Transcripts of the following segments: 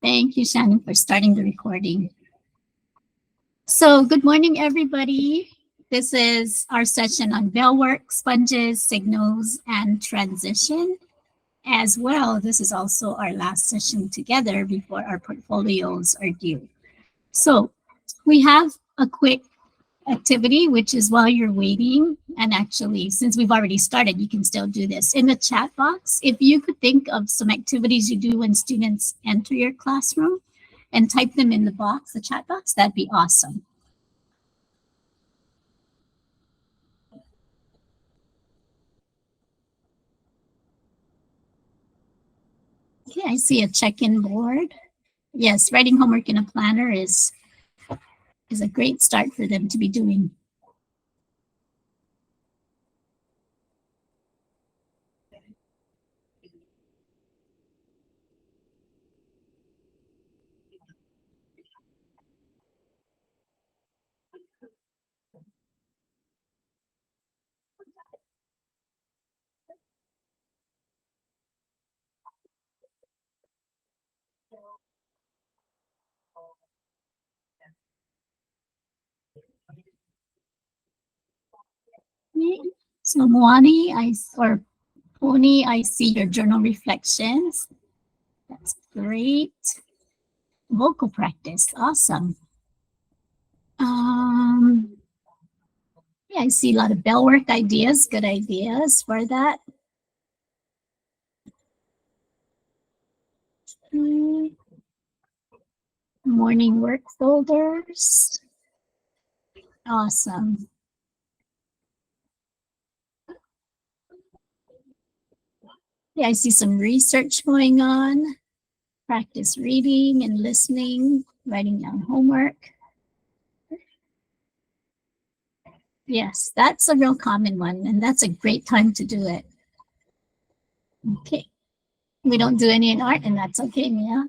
Thank you, Shannon, for starting the recording. So good morning, everybody. This is our session on bell work, sponges, signals, and transition. As well, this is also our last session together before our portfolios are due. So we have a quick activity, which is while you're waiting, and actually, since we've already started, you can still do this. In the chat box, if you could think of some activities you do when students enter your classroom and type them in the box, the chat box, that'd be awesome. Okay, I see a check-in board. Yes, writing homework in a planner is a great start for them to be doing. So Moani, or Pony, I see your journal reflections. That's great. Vocal practice, awesome. Yeah, I see a lot of bell work ideas, good ideas for that. Morning work folders. Awesome. Yeah, I see some research going on. Practice reading and listening, writing down homework. Yes, that's a real common one, and that's a great time to do it. Okay. We don't do any in art, and that's okay, Mia.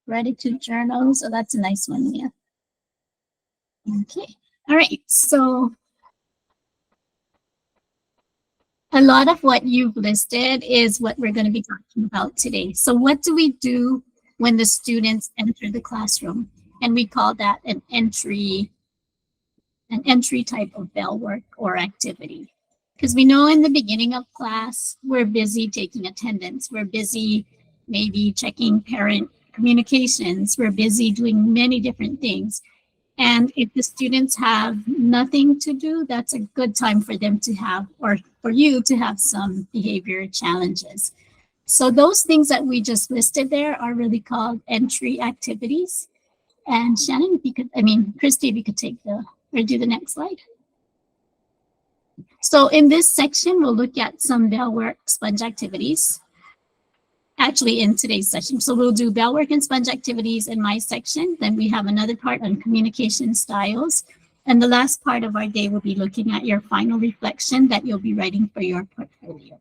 Gratitude journal, so that's a nice one, Mia. Okay. All right, so a lot of what you've listed is what we're going to be talking about today. So what do we do when the students enter the classroom? And we call that an entry type of bell work or activity. Because we know in the beginning of class, we're busy taking attendance. We're busy maybe checking parent communications. We're busy doing many different things. And if the students have nothing to do, that's a good time for them to have, or for you to have some behavior challenges. So those things that we just listed there are really called entry activities. And Shannon, if you could, Christy, if you could take or do the next slide. So in this section, we'll look at some bell work sponge activities. Actually in today's session. So we'll do bell work and sponge activities in my section. Then we have another part on communication styles. And the last part of our day will be looking at your final reflection that you'll be writing for your portfolio.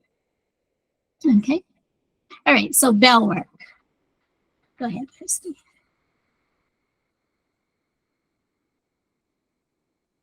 Okay. All right, so bell work. Go ahead, Christy.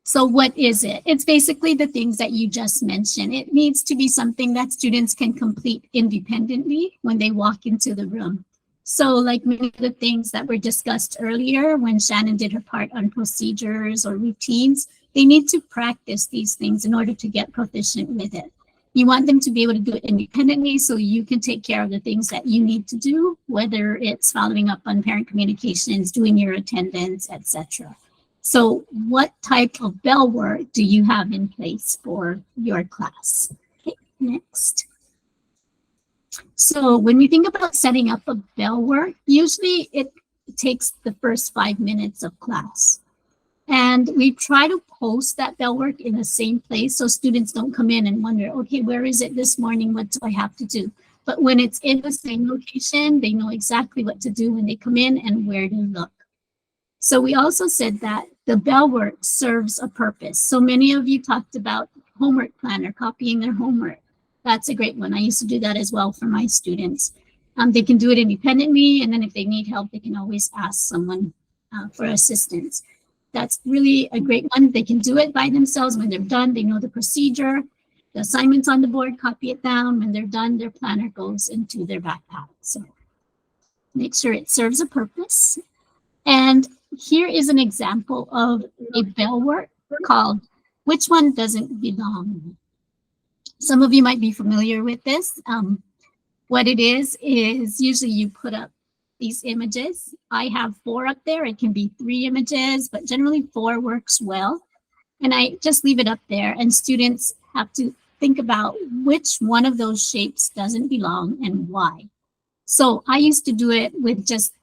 So what is it? It's basically the things that you just mentioned. It needs to be something that students can complete independently when they walk into the room. So like many of the things that were discussed earlier when Shannon did her part on procedures or routines, they need to practice these things in order to get proficient with it. You want them to be able to do it independently so you can take care of the things that you need to do, whether it's following up on parent communications, doing your attendance, etc. So what type of bell work do you have in place for your class? Okay, next. So when we think about setting up a bell work, usually it takes the first 5 minutes of class. And we try to post that bell work in the same place so students don't come in and wonder, okay, where is it this morning? What do I have to do? But when it's in the same location, they know exactly what to do when they come in and where to look. So we also said that the bell work serves a purpose. So many of you talked about homework planner, copying their homework. That's a great one. I used to do that as well for my students. They can do it independently, and then if they need help, they can always ask someone for assistance. That's really a great one. They can do it by themselves. When they're done, they know the procedure. the assignments on the board, copy it down. When they're done, their planner goes into their backpack. So make sure it serves a purpose. And here is an example of a bell work called Which One Doesn't Belong? Some of you might be familiar with this. What it is usually you put up these images. I have 4 up there. It can be 3 images, but generally 4 works well. And I just leave it up there, and students have to think about which one of those shapes doesn't belong and why. So I used to do it with just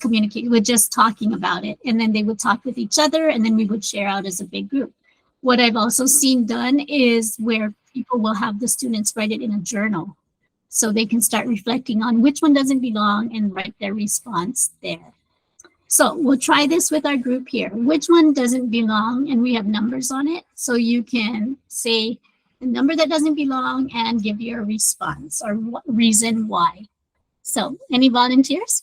communicating, with just talking about it, and then they would talk with each other, and then we would share out as a big group. What I've also seen done is where people will have the students write it in a journal, so they can start reflecting on which one doesn't belong and write their response there. So we'll try this with our group here. Which one doesn't belong? And we have numbers on it, so you can say the number that doesn't belong and give your response or reason why. So any volunteers?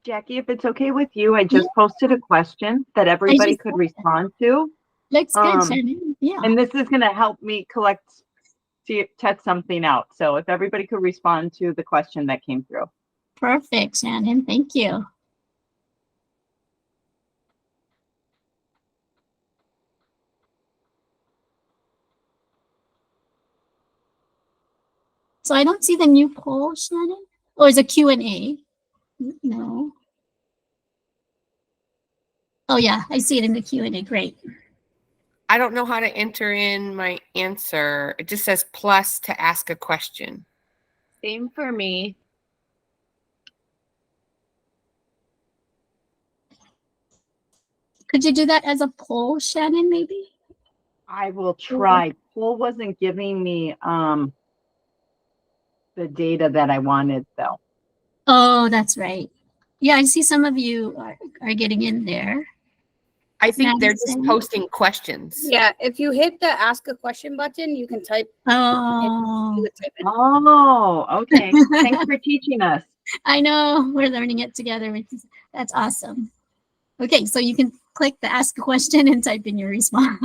Jackie, if it's okay with you, I just posted a question that everybody could respond to. Looks good, Shannon. Yeah. And this is going to help me test something out. So if everybody could respond to the question that came through. Perfect, Shannon. Thank you. So I don't see the new poll, Shannon. Or is it Q&A? No. Oh yeah, I see it in the Q&A. Great. I don't know how to enter in my answer. It just says plus to ask a question. Same for me. Could you do that as a poll, Shannon, maybe? I will try. Poll wasn't giving me the data that I wanted, though. Oh, that's right. Yeah, I see some of you are getting in there. I think they're just posting questions. Yeah, if you hit the ask a question button, you can type. Oh. Oh, okay. Thanks for teaching us. I know, we're learning it together. That's awesome. Okay, so you can click the ask a question and type in your response.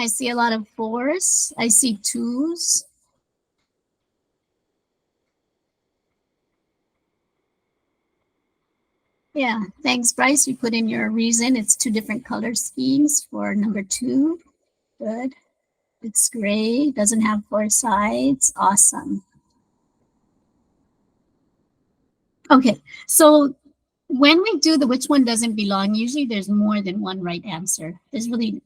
I see a lot of 4s. I see 2s. Yeah, thanks, Bryce. You put in your reason. It's 2 different color schemes for number 2. Good. It's gray, doesn't have 4 sides. Awesome. Okay, so when we do the which one doesn't belong, usually there's more than one right answer. There's really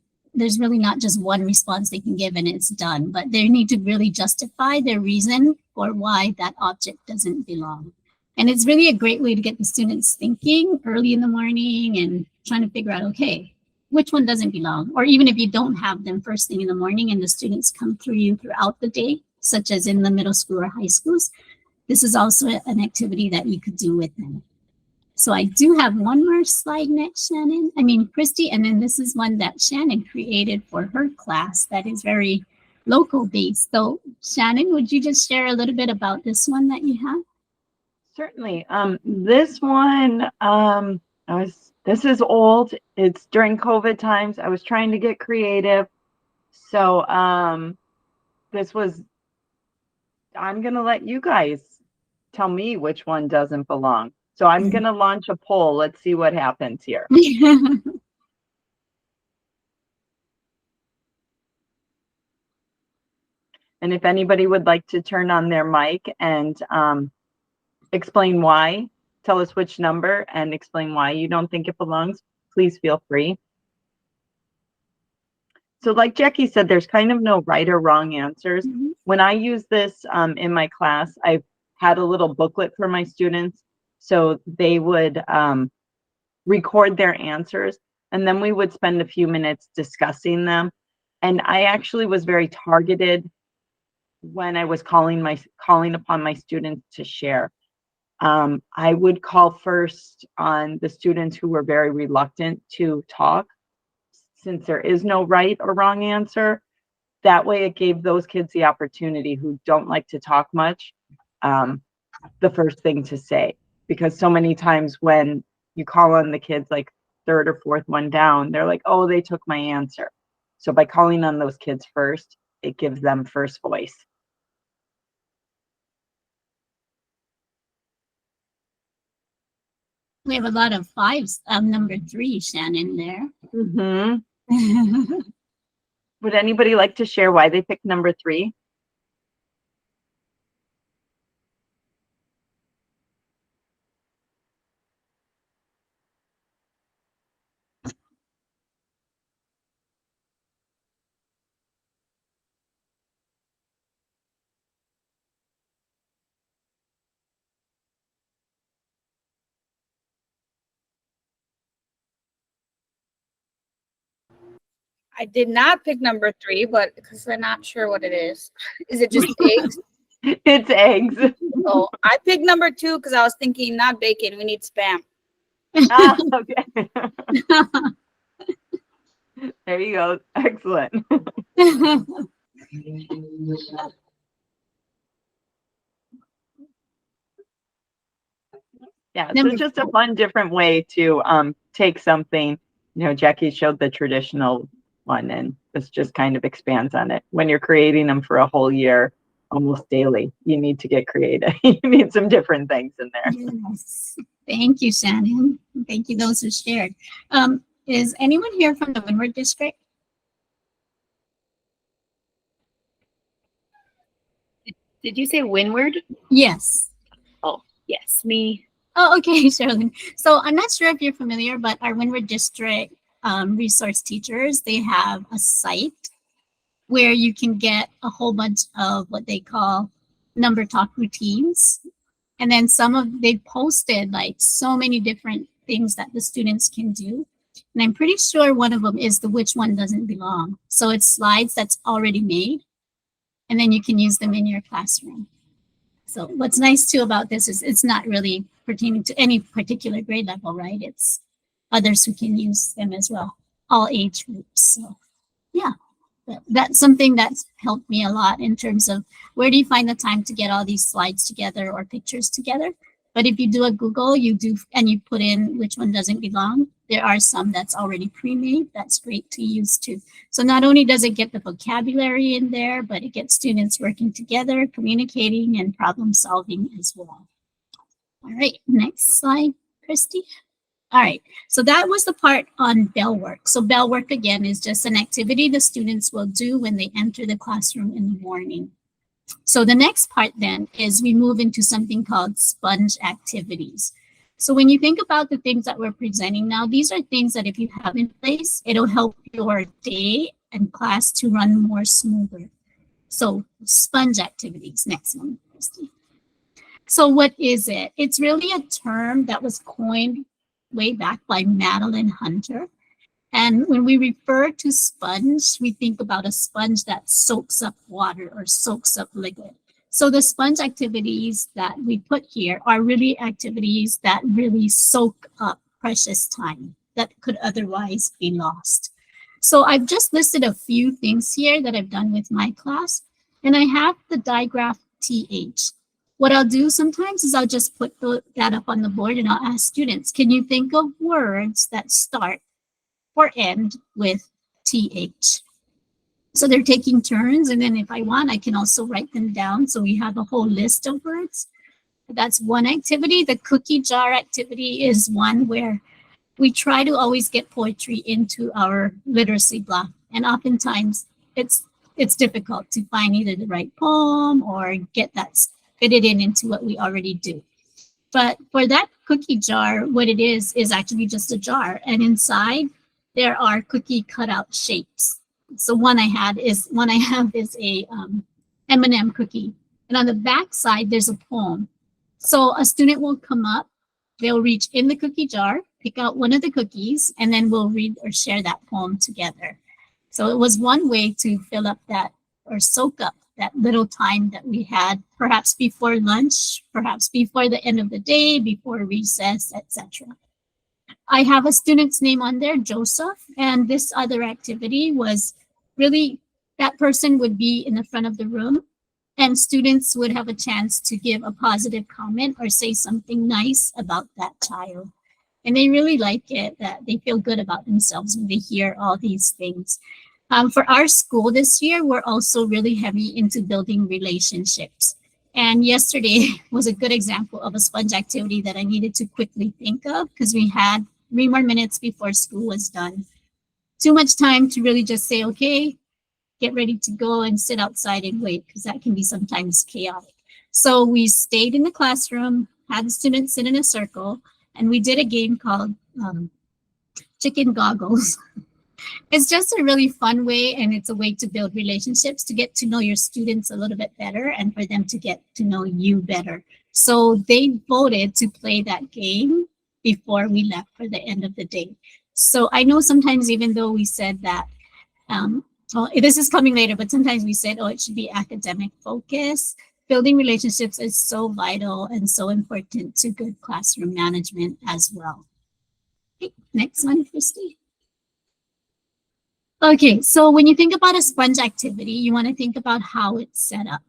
not just one response they can give and it's done, but they need to really justify their reason for why that object doesn't belong. And it's really a great way to get the students thinking early in the morning and trying to figure out, okay, which one doesn't belong? Or even if you don't have them first thing in the morning and the students come through you throughout the day, such as in the middle school or high schools, this is also an activity that you could do with them. So I do have one more slide next, Christy, and then this is one that Shannon created for her class that is very local based. So Shannon, would you just share a little bit about this one that you have? Certainly. This one, this is old. It's during COVID times. I was trying to get creative. So I'm going to let you guys tell me which one doesn't belong. So I'm going to launch a poll. Let's see what happens here. And if anybody would like to turn on their mic and explain why, tell us which number and explain why you don't think it belongs, please feel free. So like Jackie said, there's kind of no right or wrong answers. When I use this in my class, I've had a little booklet for my students. So they would record their answers, and then we would spend a few minutes discussing them. And I actually was very targeted when I was calling upon my students to share. I would call first on the students who were very reluctant to talk, since there is no right or wrong answer. That way it gave those kids the opportunity who don't like to talk much, the first thing to say. Because so many times when you call on the kids like third or fourth one down, they're like, oh, they took my answer. So by calling on those kids first, it gives them first voice. We have a lot of fives. Number 3, Shannon, there. Mm-hmm. Would anybody like to share why they picked number 3? I did not pick number 3, but because I'm not sure what it is. Is it just eggs? It's eggs. Oh, I picked number 2 because I was thinking not bacon. We need Spam. Ah, okay. There you go. Excellent. Yeah, so Number it's just a fun, different way to take something. You know, Jackie showed the traditional one, and this just kind of expands on it. When you're creating them for a whole year, almost daily, you need to get creative. You need some different things in there. Yes. Thank you, Shannon. Thank you, those who shared. Is anyone here from the Windward District? Did you say Windward? Yes. Oh, yes, me. Oh, okay, Sherilyn. So I'm not sure if you're familiar, but our Windward District resource teachers, they have a site where you can get a whole bunch of what they call number talk routines. And then they posted like so many different things that the students can do. And I'm pretty sure one of them is the which one doesn't belong. So it's slides that's already made, and then you can use them in your classroom. So what's nice too about this is it's not really pertaining to any particular grade level, right? It's others who can use them as well, all age groups. So yeah, that's something that's helped me a lot in terms of where do you find the time to get all these slides together or pictures together. But if you do a Google, you put in which one doesn't belong, there are some that's already pre-made. That's great to use too. So not only does it get the vocabulary in there, but it gets students working together, communicating, and problem solving as well. All right, next slide, Christy. All right, so that was the part on bell work. So bell work, again, is just an activity the students will do when they enter the classroom in the morning. So the next part then is we move into something called sponge activities. So when you think about the things that we're presenting now, these are things that if you have in place, it'll help your day and class to run more smoother. So sponge activities, next one, Christy. So what is it? It's really a term that was coined way back by Madeline Hunter. And when we refer to sponge, we think about a sponge that soaks up water or soaks up liquid. So the sponge activities that we put here are really activities that really soak up precious time that could otherwise be lost. So I've just listed a few things here that I've done with my class, and I have the digraph TH. What I'll do sometimes is I'll just put that up on the board and I'll ask students, can you think of words that start or end with TH? So they're taking turns, and then if I want, I can also write them down. So we have a whole list of words. That's one activity. The cookie jar activity is one where we try to always get poetry into our literacy block. And oftentimes it's difficult to find either the right poem or fit it into what we already do. But for that cookie jar, what it is actually just a jar. And inside, there are cookie cutout shapes. So one I have is a M&M cookie. And on the back side, there's a poem. So a student will come up, they'll reach in the cookie jar, pick out one of the cookies, and then we'll read or share that poem together. So it was one way to fill up that or soak up that little time that we had, perhaps before lunch, perhaps before the end of the day, before recess, etc. I have a student's name on there, Joseph, and this other activity was really that person would be in the front of the room and students would have a chance to give a positive comment or say something nice about that child. And they really like it, that they feel good about themselves when they hear all these things. For our school this year, we're also really heavy into building relationships. And yesterday was a good example of a sponge activity that I needed to quickly think of because we had 3 more minutes before school was done. Too much time to really just say, okay, get ready to go and sit outside and wait, because that can be sometimes chaotic. So we stayed in the classroom, had the students sit in a circle, and we did a game called Chicken Goggles. It's just a really fun way, and it's a way to build relationships, to get to know your students a little bit better and for them to get to know you better. So they voted to play that game before we left for the end of the day. So I know sometimes, even though we said that, well, this is coming later, but sometimes we said, oh, it should be academic focus. Building relationships is so vital and so important to good classroom management as well. Okay, next one, Christy. Okay, so when you think about a sponge activity, you want to think about how it's set up.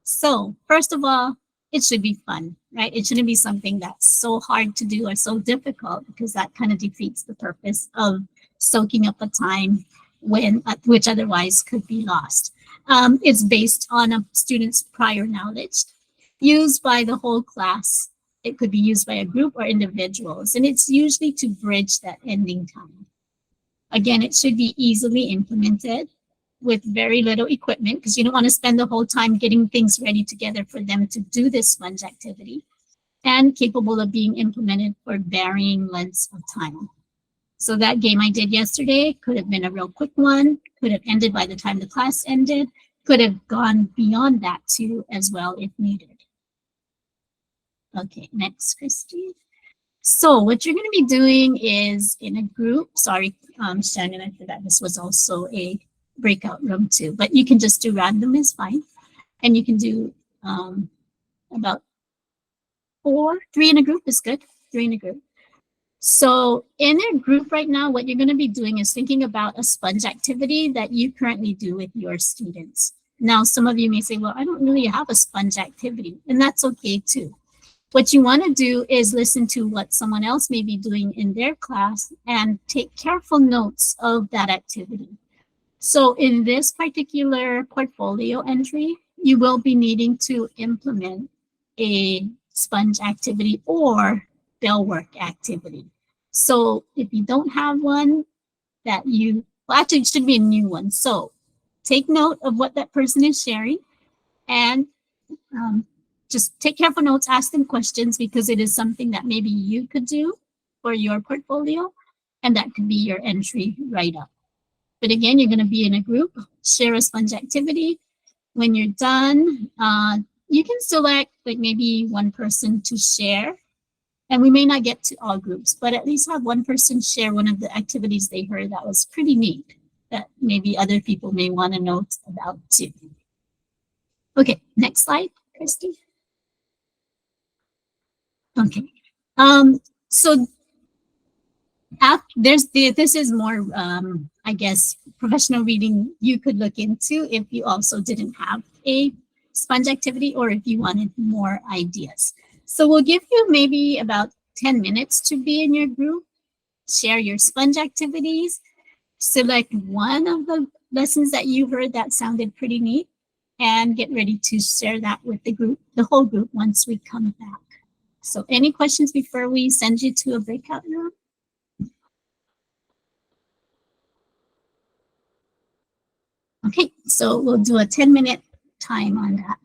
So first of all, it should be fun, right? It shouldn't be something that's so hard to do or so difficult, because that kind of defeats the purpose of soaking up the time when which otherwise could be lost. It's based on a student's prior knowledge, used by the whole class. It could be used by a group or individuals, and it's usually to bridge that ending time. Again, it should be easily implemented with very little equipment, because you don't want to spend the whole time getting things ready together for them to do this sponge activity, and capable of being implemented for varying lengths of time. So that game I did yesterday could have been a real quick one, could have ended by the time the class ended, could have gone beyond that too as well if needed. Okay, next, Christy. So what you're going to be doing is in a group, sorry, Shannon, I forgot this was also a breakout room too, but you can just do random is fine. And you can do about 3 in a group is good, 3 in a group. So in a group right now, what you're going to be doing is thinking about a sponge activity that you currently do with your students. Now, some of you may say, well, I don't really have a sponge activity, and that's okay too. What you want to do is listen to what someone else may be doing in their class and take careful notes of that activity. So in this particular portfolio entry, you will be needing to implement a sponge activity or bell work activity. So if you don't have one that well, actually it should be a new one. So take note of what that person is sharing, and just take careful notes, ask them questions, because it is something that maybe you could do for your portfolio, and that could be your entry right up. But again, you're going to be in a group, share a sponge activity. When you're done, you can select like maybe one person to share. And we may not get to all groups, but at least have one person share one of the activities they heard that was pretty neat, that maybe other people may want to know about too. Okay, next slide, Christy. Okay, so this is more, I guess, professional reading you could look into if you also didn't have a sponge activity or if you wanted more ideas. So we'll give you maybe about 10 minutes to be in your group, share your sponge activities, select one of the lessons that you heard that sounded pretty neat, and get ready to share that with the group, the whole group, once we come back. So any questions before we send you to a breakout room? Okay, so we'll do a 10-minute time on that.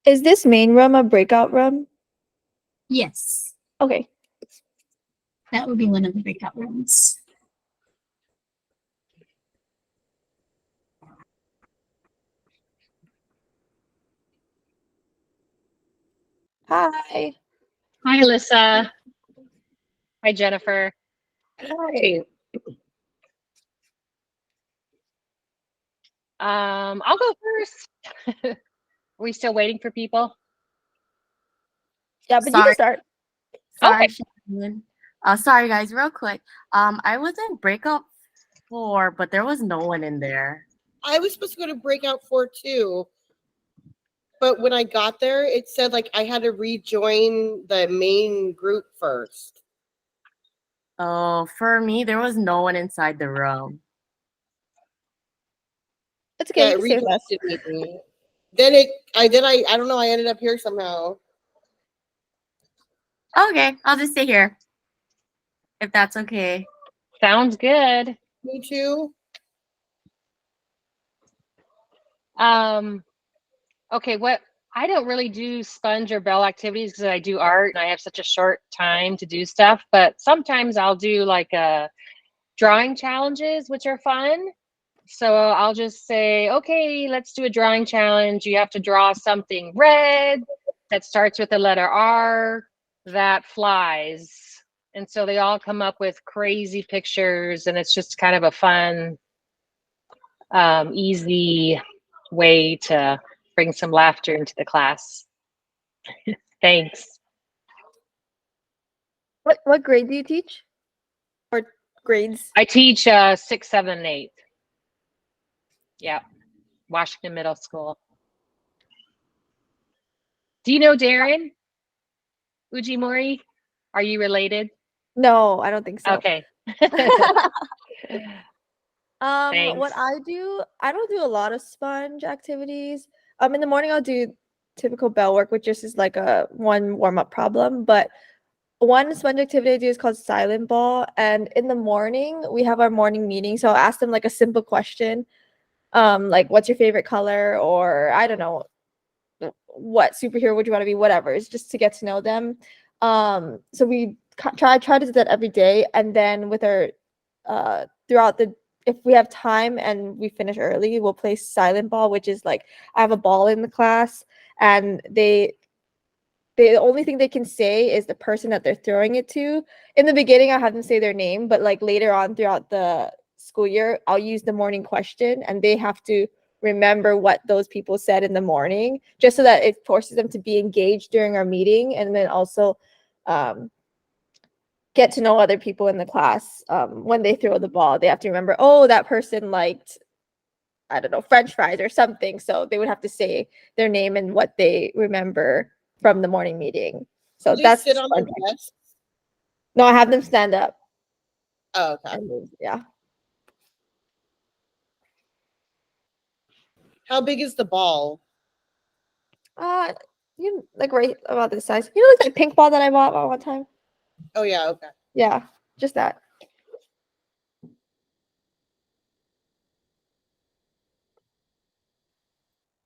Is this main room a breakout room? Yes, Okay. that would be one of the breakout rooms. Hi. Hi, Alyssa. Hi, Jennifer. Hi. I'll go first. Are we still waiting for people? Yeah, but you can Sorry, start. sorry, Okay. Shannon. Sorry, guys, real quick. I was in breakout 4, but there was no one in there. I was supposed to go to breakout 4 too, but when I got there, it said like I had to rejoin the main group first. Oh, for me, there was no one inside the room. It's okay. Yeah, You it can stay with us. redirected me. I don't know. I ended up here somehow. Okay, I'll just stay here if that's okay. Sounds good. Me too. Okay, what I don't really do sponge or bell activities because I do art and I have such a short time to do stuff, but sometimes I'll do like drawing challenges, which are fun. So I'll just say, okay, let's do a drawing challenge. You have to draw something red that starts with the letter R that flies. And so they all come up with crazy pictures, and it's just kind of a fun, easy way to bring some laughter into the class. Thanks. What grade do you teach? Or grades? I teach 6, 7, and 8. Yeah, Washington Middle School. Do you know Darren Ujimori? Are you related? No, I don't think so. Okay. What Thanks. I do, I don't do a lot of sponge activities. In the morning I'll do typical bell work, which just is like a one warm-up problem. But one sponge activity I do is called Silent Ball. And in the morning, we have our morning meeting. So I'll ask them like a simple question. Like what's your favorite color? Or I don't know, what superhero would you want to be? Whatever. It's just to get to know them. So we try to do that every day. And then with our throughout the if we have time and we finish early, we'll play silent ball, which is like I have a ball in the class and the only thing they can say is the person that they're throwing it to. In the beginning, I have them say their name, but like later on throughout the school year, I'll use the morning question and they have to remember what those people said in the morning, just so that it forces them to be engaged during our meeting and then also get to know other people in the class. When they throw the ball, they have to remember, oh, that person liked, I don't know, French fries or something. So they would have to say their name and what they remember from the morning meeting. So Do they that's sit on their fun. desks? No, I have them stand up. Oh, okay. And move. Yeah. How big is the ball? You like right about this size. You know, like that pink ball that I bought one time. Oh yeah, okay. Yeah, just that.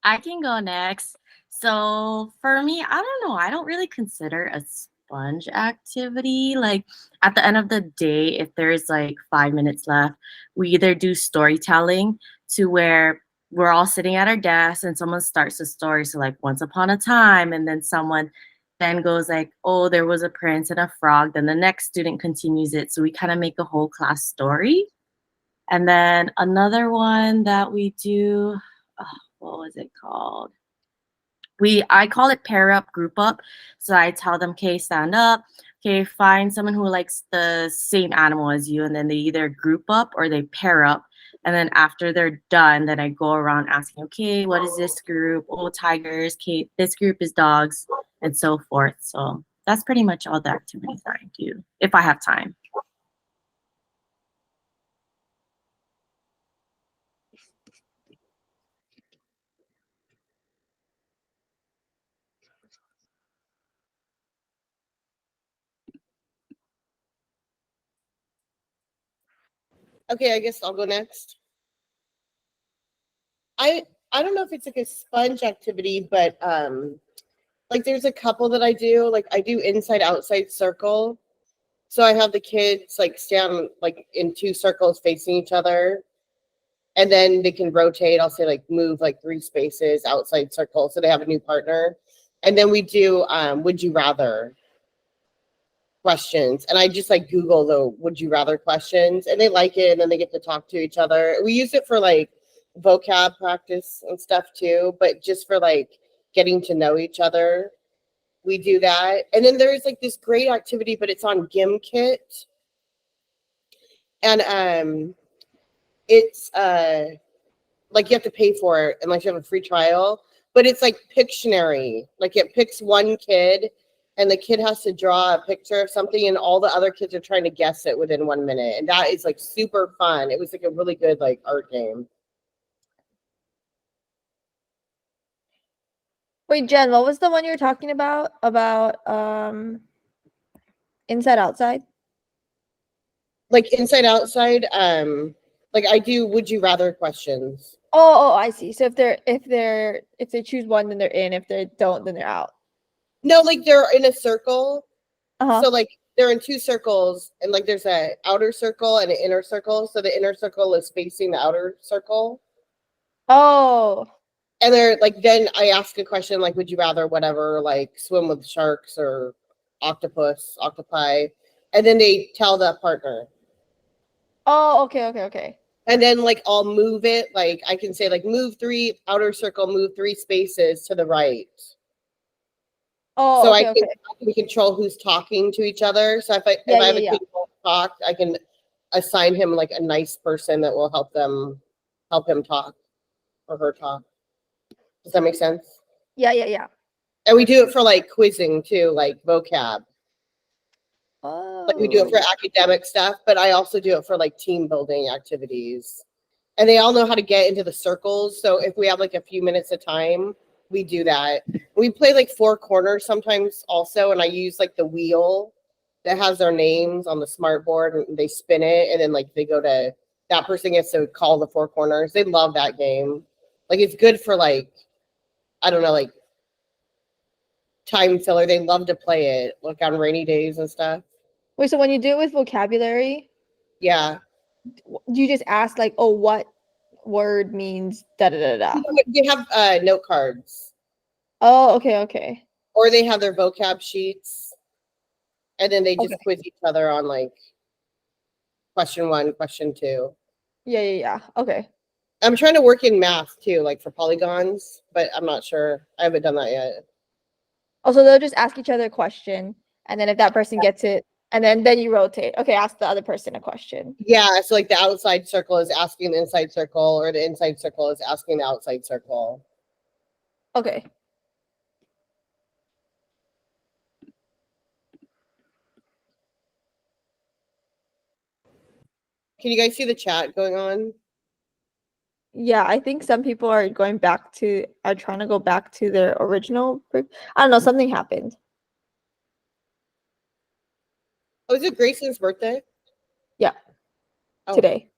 I can go next. So for me, I don't know. I don't really consider a sponge activity. Like at the end of the day, if there's like 5 minutes left, we either do storytelling to where we're all sitting at our desks and someone starts a story. So like once upon a time, and then someone then goes like, oh, there was a prince and a frog. Then the next student continues it. So we kind of make a whole class story. And then another one that we do, what was it called? I call it pair up, group up. So I tell them, okay, stand up. Okay, find someone who likes the same animal as you, and then they either group up or they pair up. And then after they're done, then I go around asking, okay, what is this group? Oh, tigers. Okay, this group is dogs, and so forth. So that's pretty much all the activities that I do if I have time. Okay, I guess I'll go next. I don't know if it's like a sponge activity, but Like there's a couple that I do. Like I do inside outside circle. So I have the kids like stand like in 2 circles facing each other. And then they can rotate. I'll say like move like 3 spaces outside circle. So they have a new partner. And then we do would you rather questions. And I just like Google the would you rather questions and they like it and then they get to talk to each other. We use it for like vocab practice and stuff too, but just for like getting to know each other. We do that. And then there's like this great activity, but it's on Gimkit. And it's like you have to pay for it unless you have a free trial, but it's like Pictionary. Like it picks one kid and the kid has to draw a picture of something and all the other kids are trying to guess it within 1 minute. And that is like super fun. It was like a really good like art game. Wait, Jen, what was the one you were talking about? About inside outside? Like inside outside, like I do would you rather questions. Oh, I see. So if they choose one, then they're in. If they don't, then they're out. No, like they're in a circle. Uh-huh. So like they're in 2 circles and like there's an outer circle and an inner circle. So the inner circle is facing the outer circle. Oh, And they're like, then I ask a question like, would you rather whatever, like swim with sharks or octopi? And then they tell the partner. oh, okay. And then like I'll move it. Like I can say like move 3 outer circle, move 3 spaces to the right. Oh, So okay, I can control who's talking to each other. So if I have a kid who talk, I can assign him like a nice person that will help him talk or her talk. Does that make sense? Yeah. And we do it for like quizzing too, like vocab. Oh. Like we do it for academic stuff, but I also do it for like team building activities. And they all know how to get into the circles. So if we have like a few minutes of time, we do that. We play like 4 corners sometimes also, and I use like the wheel that has their names on the smart board and they spin it and then like they go to that person gets to call the 4 corners. They love that game. Like it's good for like, I don't know, like time filler. They love to play it like on rainy days and stuff. Wait, so when you do it with vocabulary, Yeah. do you just ask like, oh, what word means da da da da? They have note cards. Oh, okay. Or they have their vocab sheets. And then they just Okay. quiz each other on like question 1, question 2. Yeah. Okay. I'm trying to work in math too, like for polygons, but I'm not sure. I haven't done that yet. Also, they'll just ask each other a question, and then if that person gets it, and then you rotate. Okay, ask the other person a question. Yeah, so like the outside circle is asking the inside circle, or the inside circle is asking the outside circle. Okay. Can you guys see the chat going on? Yeah, I think some people are trying to go back to their original. I don't know, something happened. Oh, is it Grayson's birthday? Yeah. Oh, Today.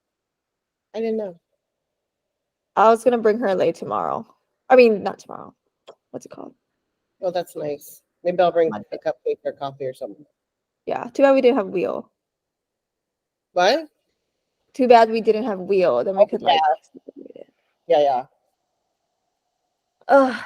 I didn't know. I was gonna bring her late tomorrow. I mean, not tomorrow. What's it called? Oh, that's nice. Maybe I'll bring Monday. a cupcake or coffee or something. Yeah. Too bad we didn't have wheel. What? Too bad we didn't have wheel. Then we could like. Yeah. Ugh.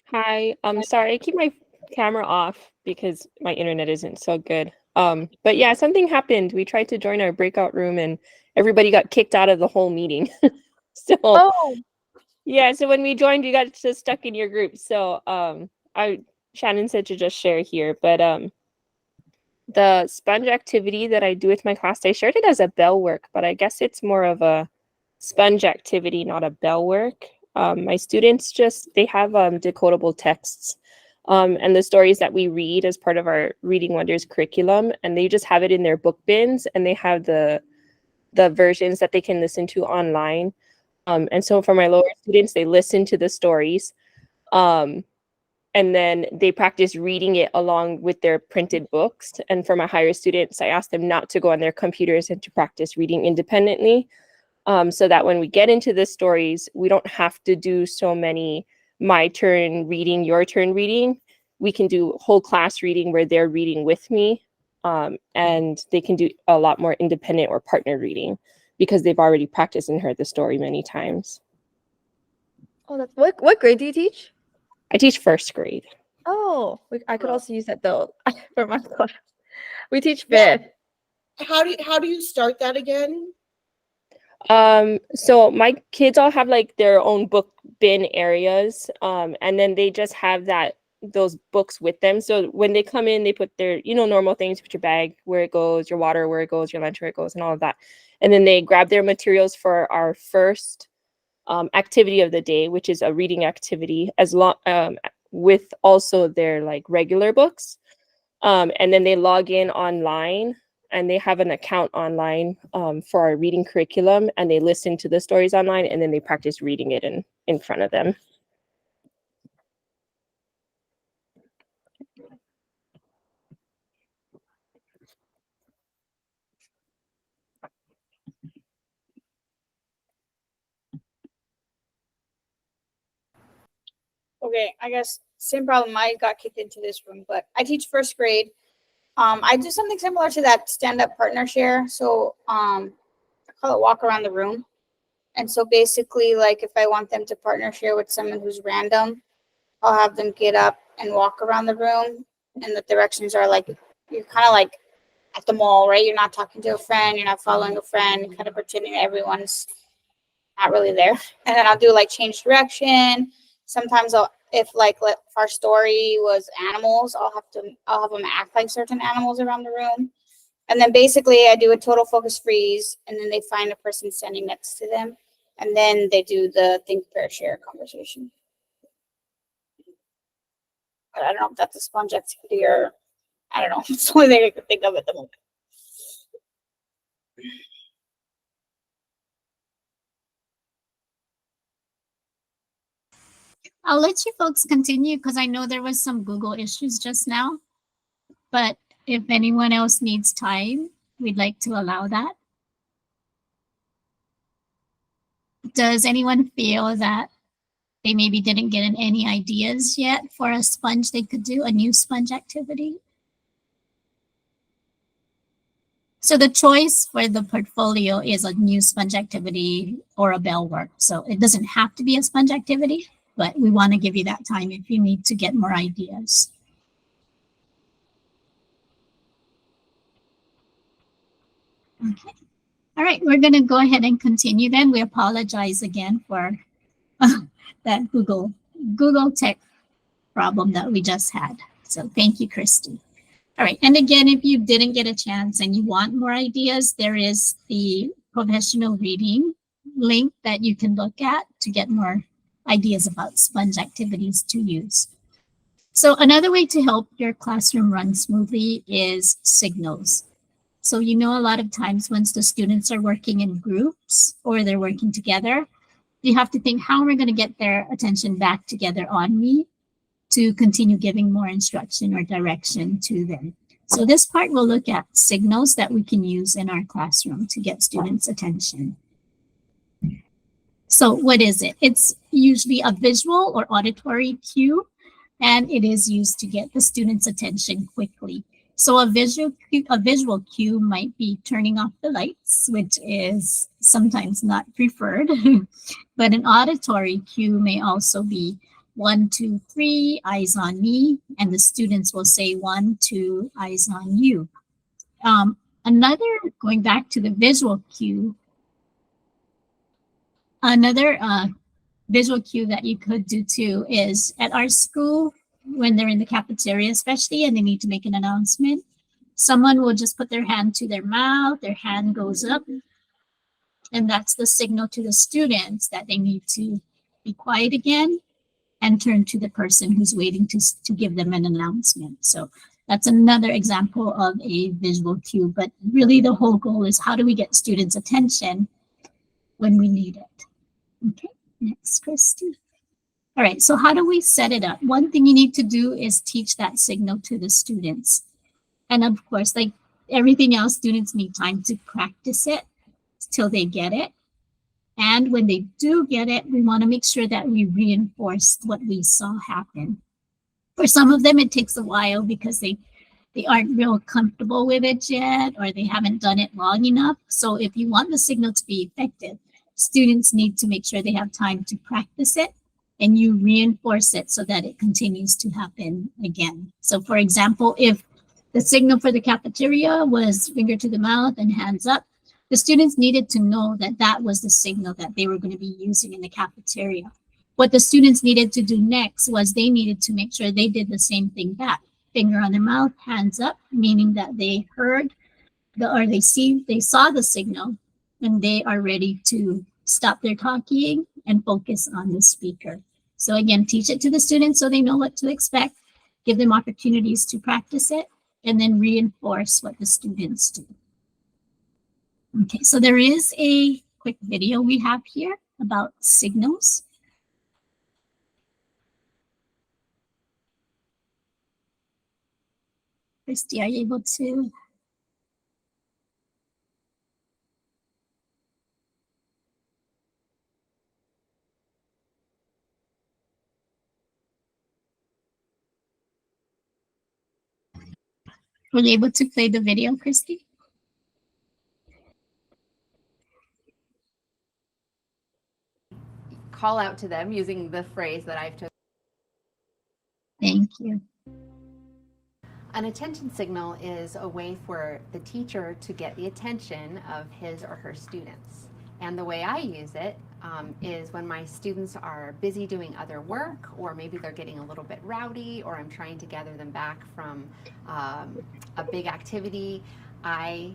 Hi, sorry, I keep my camera off because my internet isn't so good. But yeah, something happened. We tried to join our breakout room and everybody got kicked out of the whole meeting. So Oh. yeah, so when we joined, we got just stuck in your group. So Shannon said to just share here, but the sponge activity that I do with my class, I shared it as a bell work, but I guess it's more of a sponge activity, not a bell work. My students they have decodable texts and the stories that we read as part of our Reading Wonders curriculum, and they just have it in their book bins, and they have the versions that they can listen to online. And so for my lower students, they listen to the stories and then they practice reading it along with their printed books. And for my higher students, I ask them not to go on their computers and to practice reading independently. so that when we get into the stories, we don't have to do so many my turn reading, your turn reading. We can do whole class reading where they're reading with me, and they can do a lot more independent or partner reading because they've already practiced and heard the story many times. Oh, that's what grade do you teach? I teach first grade. Oh, I could also use that though for my class. We teach Yeah. fifth. How do you start that again? So my kids all have like their own book bin areas, and then they just have those books with them. So when they come in, they put their, normal things, put your bag where it goes, your water where it goes, your lunch where it goes, and all of that. And then they grab their materials for our first activity of the day, which is a reading activity, with also their like regular books. And then they log in online, and they have an account online for our reading curriculum, and they listen to the stories online, and then they practice reading it in front of them. Okay, I guess same problem. I got kicked into this room, but I teach first grade. I do something similar to that stand-up partner share. So I call it walk around the room. And so basically, like if I want them to partner share with someone who's random, I'll have them get up and walk around the room. And the directions are like, you're kind of like at the mall, right? You're not talking to a friend, you're not following a friend, you're kind of pretending everyone's not really there. And then I'll do like change direction. Sometimes if our story was animals, I'll have them act like certain animals around the room. And then basically I do a total focus freeze, and then they find a person standing next to them. And then they do the think, pair, share conversation. But I don't know if that's a sponge activity or I don't know. It's the only thing I can think of at the moment. I'll let you folks continue because I know there was some Google issues just now. But if anyone else needs time, we'd like to allow that. Does anyone feel that they maybe didn't get any ideas yet for a sponge they could do, a new sponge activity? So the choice for the portfolio is a new sponge activity or a bell work. So it doesn't have to be a sponge activity, but we want to give you that time if you need to get more ideas. Okay. All right, we're going to go ahead and continue then. We apologize again for that Google Tech problem that we just had. So thank you, Christy. All right, and again, if you didn't get a chance and you want more ideas, there is the professional reading link that you can look at to get more ideas about sponge activities to use. So another way to help your classroom run smoothly is signals. So a lot of times once the students are working in groups or they're working together, you have to think, how are we going to get their attention back together on me to continue giving more instruction or direction to them. So this part will look at signals that we can use in our classroom to get students' attention. So what is it? It's usually a visual or auditory cue, and it is used to get the students' attention quickly. So a visual cue might be turning off the lights, which is sometimes not preferred, but an auditory cue may also be 1, 2, 3, eyes on me, and the students will say 1, 2, eyes on you. Going back to the visual cue, another visual cue that you could do too is at our school, when they're in the cafeteria especially, and they need to make an announcement, someone will just put their hand to their mouth, their hand goes up, and that's the signal to the students that they need to be quiet again and turn to the person who's waiting to give them an announcement. So that's another example of a visual cue, but really the whole goal is how do we get students' attention when we need it? Okay, next, Christy. All right, so how do we set it up? One thing you need to do is teach that signal to the students. And of course, like everything else, students need time to practice it till they get it. And when they do get it, we want to make sure that we reinforce what we saw happen. For some of them, it takes a while because they aren't real comfortable with it yet, or they haven't done it long enough. So if you want the signal to be effective, students need to make sure they have time to practice it, and you reinforce it so that it continues to happen again. So for example, if the signal for the cafeteria was finger to the mouth and hands up, the students needed to know that that was the signal that they were going to be using in the cafeteria. What the students needed to do next was they needed to make sure they did the same thing back. Finger on their mouth, hands up, meaning that they heard they saw the signal, and they are ready to stop their talking and focus on the speaker. So again, teach it to the students so they know what to expect, give them opportunities to practice it, and then reinforce what the students do. Okay, so there is a quick video we have here about signals. Christy, are you able to? Were you able to play the video, Christy? Call out to them using the phrase that I've chosen. Thank you. An attention signal is a way for the teacher to get the attention of his or her students. And the way I use it is when my students are busy doing other work, or maybe they're getting a little bit rowdy, or I'm trying to gather them back from a big activity, I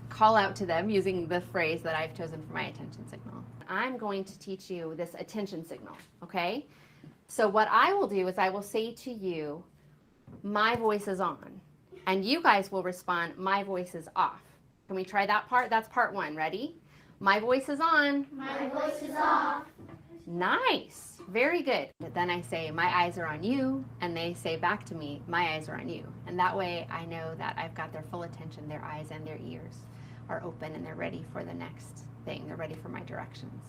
call out to them using the phrase that I've chosen for my attention signal. I'm going to teach you this attention signal, okay? So what I will do is I will say to you, my voice is on, and you guys will respond, my voice is off. Can we try that part? That's part one. Ready? My voice is on. My voice is off. Nice. Very good. But then I say, my eyes are on you, and they say back to me, my eyes are on you. And that way I know that I've got their full attention. Their eyes and their ears are open, and they're ready for the next thing. They're ready for my directions.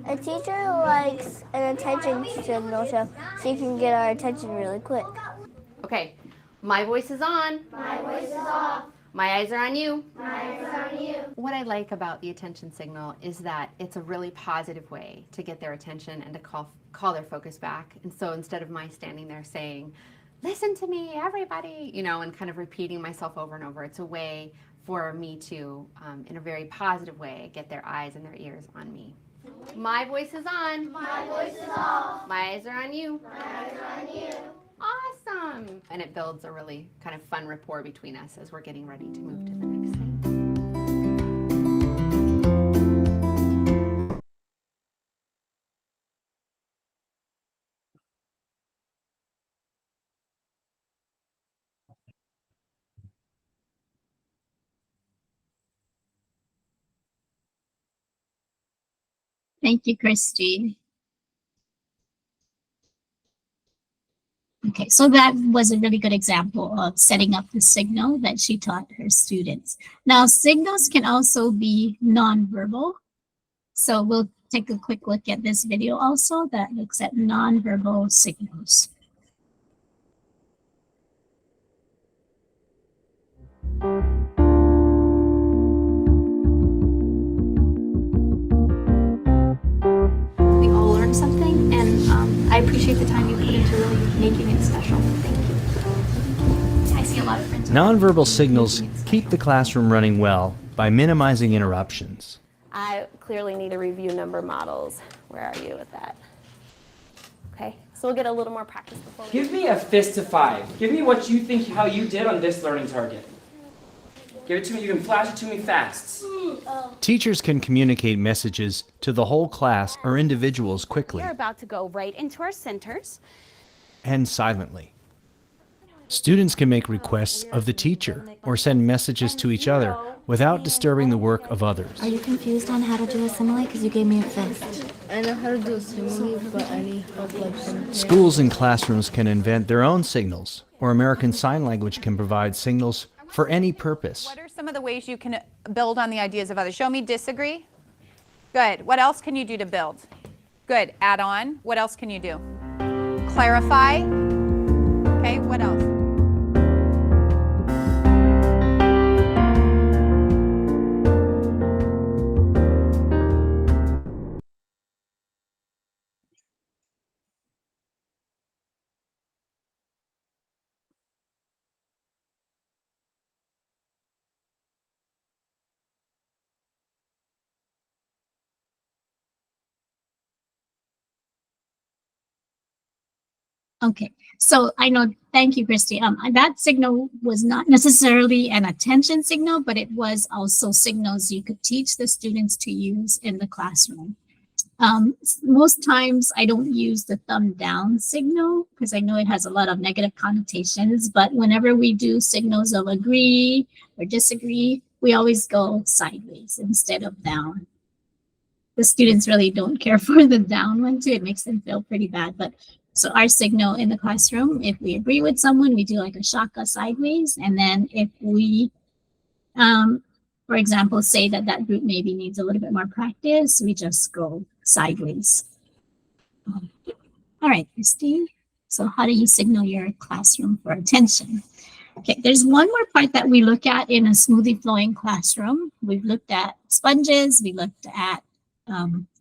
A teacher likes an attention signal so you can get our attention really quick. Okay, my voice is on. My voice is off. My eyes are on you. My eyes are on you. What I like about the attention signal is that it's a really positive way to get their attention and to call their focus back. And so instead of my standing there saying, listen to me, everybody, you know, and kind of repeating myself over and over, it's a way for me to, in a very positive way, get their eyes and their ears on me. My voice is on. My voice is off. My eyes are on you. My eyes are on you. Awesome. And it builds a really kind of fun rapport between us as we're getting ready to move to the next thing. Thank you, Christy. Okay, so that was a really good example of setting up the signal that she taught her students. Now, signals can also be nonverbal. So we'll take a quick look at this video also that looks at nonverbal signals. We all learned something, and I appreciate the time you put into really making it special. Thank you. I see a lot of friends. Nonverbal signals keep the classroom running well by minimizing interruptions. I clearly need to review number models. Where are you with that? Okay, so we'll get a little more practice before we... Give me a fist of 5. Give me what you think how you did on this learning target. Give it to me. You can flash it to me fast. Teachers can communicate messages to the whole class or individuals quickly We're about to go right into our centers. and silently. Students can make requests of the teacher or send messages to each other without disturbing the work of others. Are you confused on how to do a simile? Because you gave me a fist. I know how to do a simile, but I need help like some. Schools and classrooms can invent their own signals, or American Sign Language can provide signals for any purpose. What are some of the ways you can build on the ideas of others? Show me disagree. Good. What else can you do to build? Good. Add on. What else can you do? Clarify. Okay, what else? Okay, so I know, thank you, Christy. That signal was not necessarily an attention signal, but it was also signals you could teach the students to use in the classroom. Most times I don't use the thumb down signal because I know it has a lot of negative connotations, but whenever we do signals of agree or disagree, we always go sideways instead of down. The students really don't care for the down one too. It makes them feel pretty bad, but so our signal in the classroom, if we agree with someone, we do like a shaka sideways. And then if we, for example, say that that group maybe needs a little bit more practice, we just go sideways. All right, Christy. So how do you signal your classroom for attention? Okay, there's one more part that we look at in a smoothly flowing classroom. We've looked at sponges, we looked at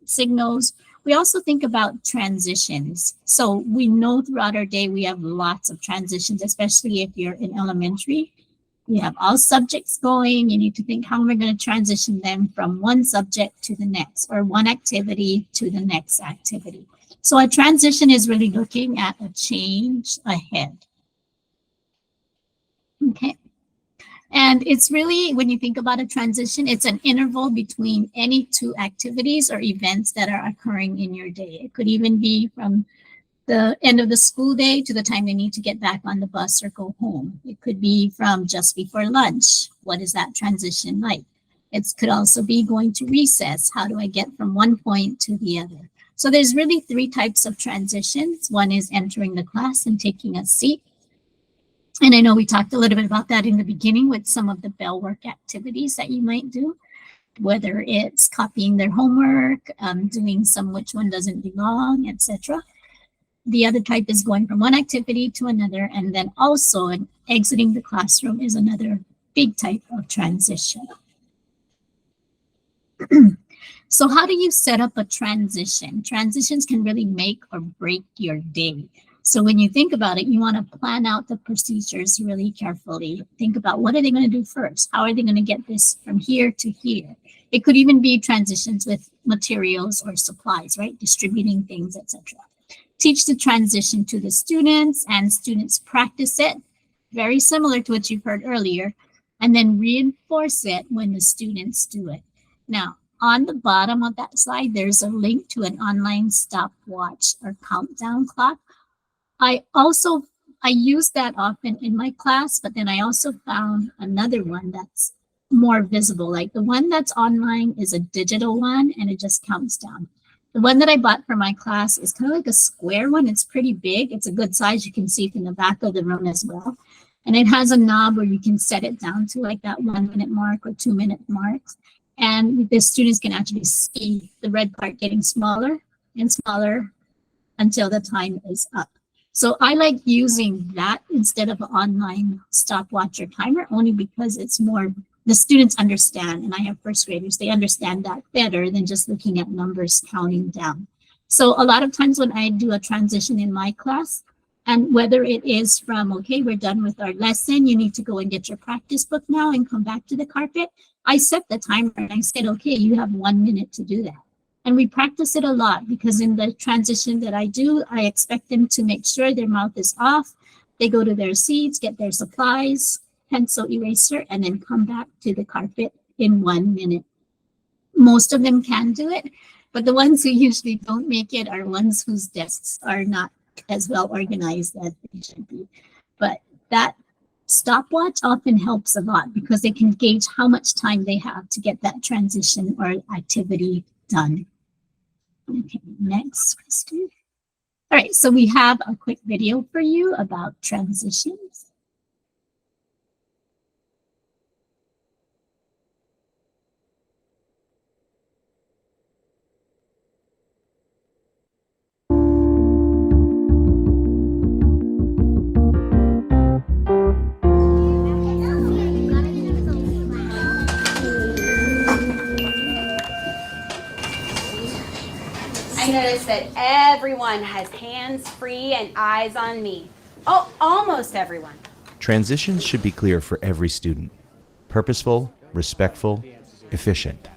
signals. We also think about transitions. So we know throughout our day, we have lots of transitions, especially if you're in elementary. You have all subjects going. You need to think, how am I going to transition them from one subject to the next, or one activity to the next activity? So a transition is really looking at a change ahead. Okay. And it's really, when you think about a transition, it's an interval between any two activities or events that are occurring in your day. It could even be from the end of the school day to the time they need to get back on the bus or go home. It could be from just before lunch. What is that transition like? It could also be going to recess. How do I get from one point to the other? So there's really three types of transitions. One is entering the class and taking a seat. And I know we talked a little bit about that in the beginning with some of the bell work activities that you might do, whether it's copying their homework, doing some which one doesn't belong, etc. The other type is going from one activity to another, and then also exiting the classroom is another big type of transition. So how do you set up a transition? Transitions can really make or break your day. So when you think about it, you want to plan out the procedures really carefully. Think about what are they going to do first? How are they going to get this from here to here? It could even be transitions with materials or supplies, right? Distributing things, etc. Teach the transition to the students, and students practice it, very similar to what you've heard earlier, and then reinforce it when the students do it. Now, on the bottom of that slide, there's a link to an online stopwatch or countdown clock. I use that often in my class, but then I also found another one that's more visible. Like the one that's online is a digital one and it just counts down. The one that I bought for my class is kind of like a square one. It's pretty big. It's a good size. You can see it in the back of the room as well. And it has a knob where you can set it down to like that 1 minute mark or 2 minute marks. And the students can actually see the red part getting smaller and smaller until the time is up. So I like using that instead of an online stopwatch or timer, only because it's more, the students understand, and I have first graders, they understand that better than just looking at numbers counting down. So a lot of times when I do a transition in my class, and whether it is from, okay, we're done with our lesson, you need to go and get your practice book now and come back to the carpet, I set the timer and I said, okay, you have 1 minute to do that. And we practice it a lot because in the transition that I do, I expect them to make sure their mouth is off. They go to their seats, get their supplies, pencil, eraser, and then come back to the carpet in 1 minute. Most of them can do it, but the ones who usually don't make it are ones whose desks are not as well organized as they should be. But that stopwatch often helps a lot because they can gauge how much time they have to get that transition or activity done. Okay, next question. All right, so we have a quick video for you about transitions. I noticed that everyone has hands free and eyes on me. Oh, almost everyone. Transitions should be clear for every student. Purposeful, respectful, efficient.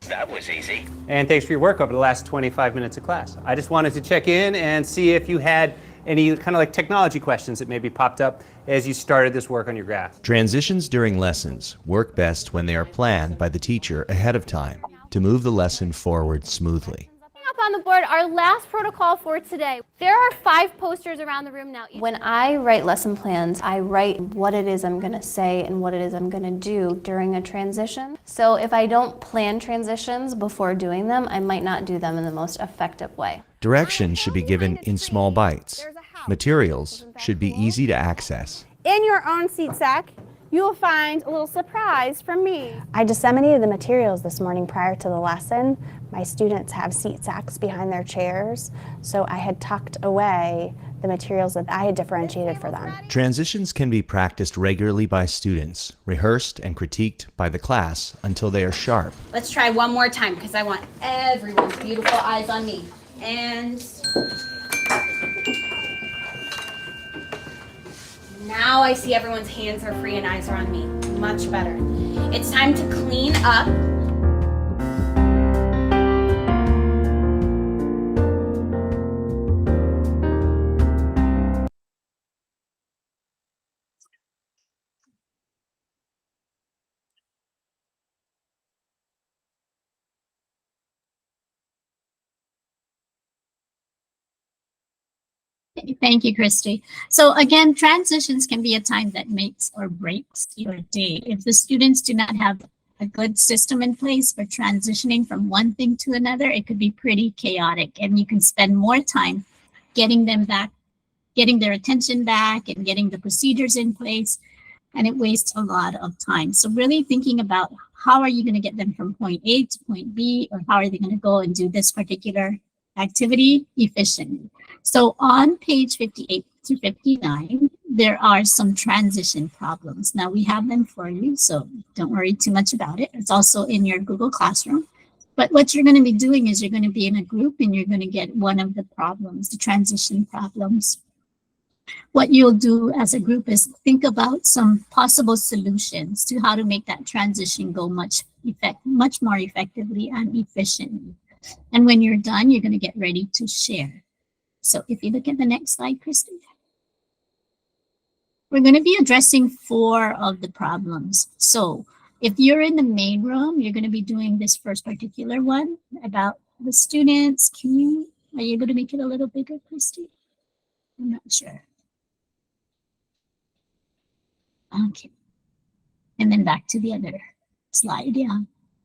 That was easy. And thanks for your work over the last 25 minutes of class. I just wanted to check in and see if you had any kind of like technology questions that maybe popped up as you started this work on your graph. Transitions during lessons work best when they are planned by the teacher ahead of time to move the lesson forward smoothly. Up on the board, our last protocol for today. There are 5 posters around the room now. When I write lesson plans, I write what it is I'm going to say and what it is I'm going to do during a transition. So if I don't plan transitions before doing them, I might not do them in the most effective way. Directions should be given in small bites. Materials should be easy to access. In your own seat sack, you will find a little surprise from me. I disseminated the materials this morning prior to the lesson. My students have seat sacks behind their chairs, so I had tucked away the materials that I had differentiated for them. Transitions can be practiced regularly by students, rehearsed and critiqued by the class until they are sharp. Let's try one more time because I want everyone's beautiful eyes on me. And now I see everyone's hands are free and eyes are on me. Much better. It's time to clean up. Thank you, Christy. So again, transitions can be a time that makes or breaks your day. If the students do not have a good system in place for transitioning from one thing to another, it could be pretty chaotic, and you can spend more time getting them back, getting their attention back and getting the procedures in place, and it wastes a lot of time. So really thinking about how are you going to get them from point A to point B, or how are they going to go and do this particular activity efficiently. So on page 58 to 59, there are some transition problems. Now we have them for you, so don't worry too much about it. It's also in your Google Classroom. But what you're going to be doing is you're going to be in a group and you're going to get one of the problems, the transition problems. What you'll do as a group is think about some possible solutions to how to make that transition go much more effectively and efficiently. And when you're done, you're going to get ready to share. So if you look at the next slide, Christy, we're going to be addressing 4 of the problems. So if you're in the main room, you're going to be doing this first particular one about the students. Are you able to make it a little bigger, Christy? I'm not sure. Okay. And then back to the other slide, yeah.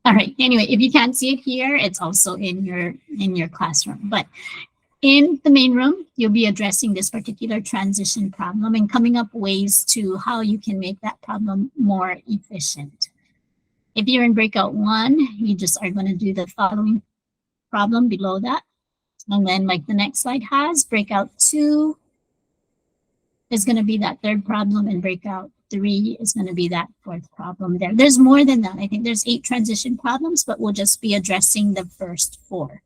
All right, anyway, if you can't see it here, it's also in your classroom. But in the main room, you'll be addressing this particular transition problem and coming up ways to how you can make that problem more efficient. If you're in breakout 1, you just are going to do the following problem below that. And then like the next slide has, breakout 2 is going to be that 3rd problem, and breakout 3 is going to be that 4th problem there. There's more than that. I think there's 8 transition problems, but we'll just be addressing the first 4.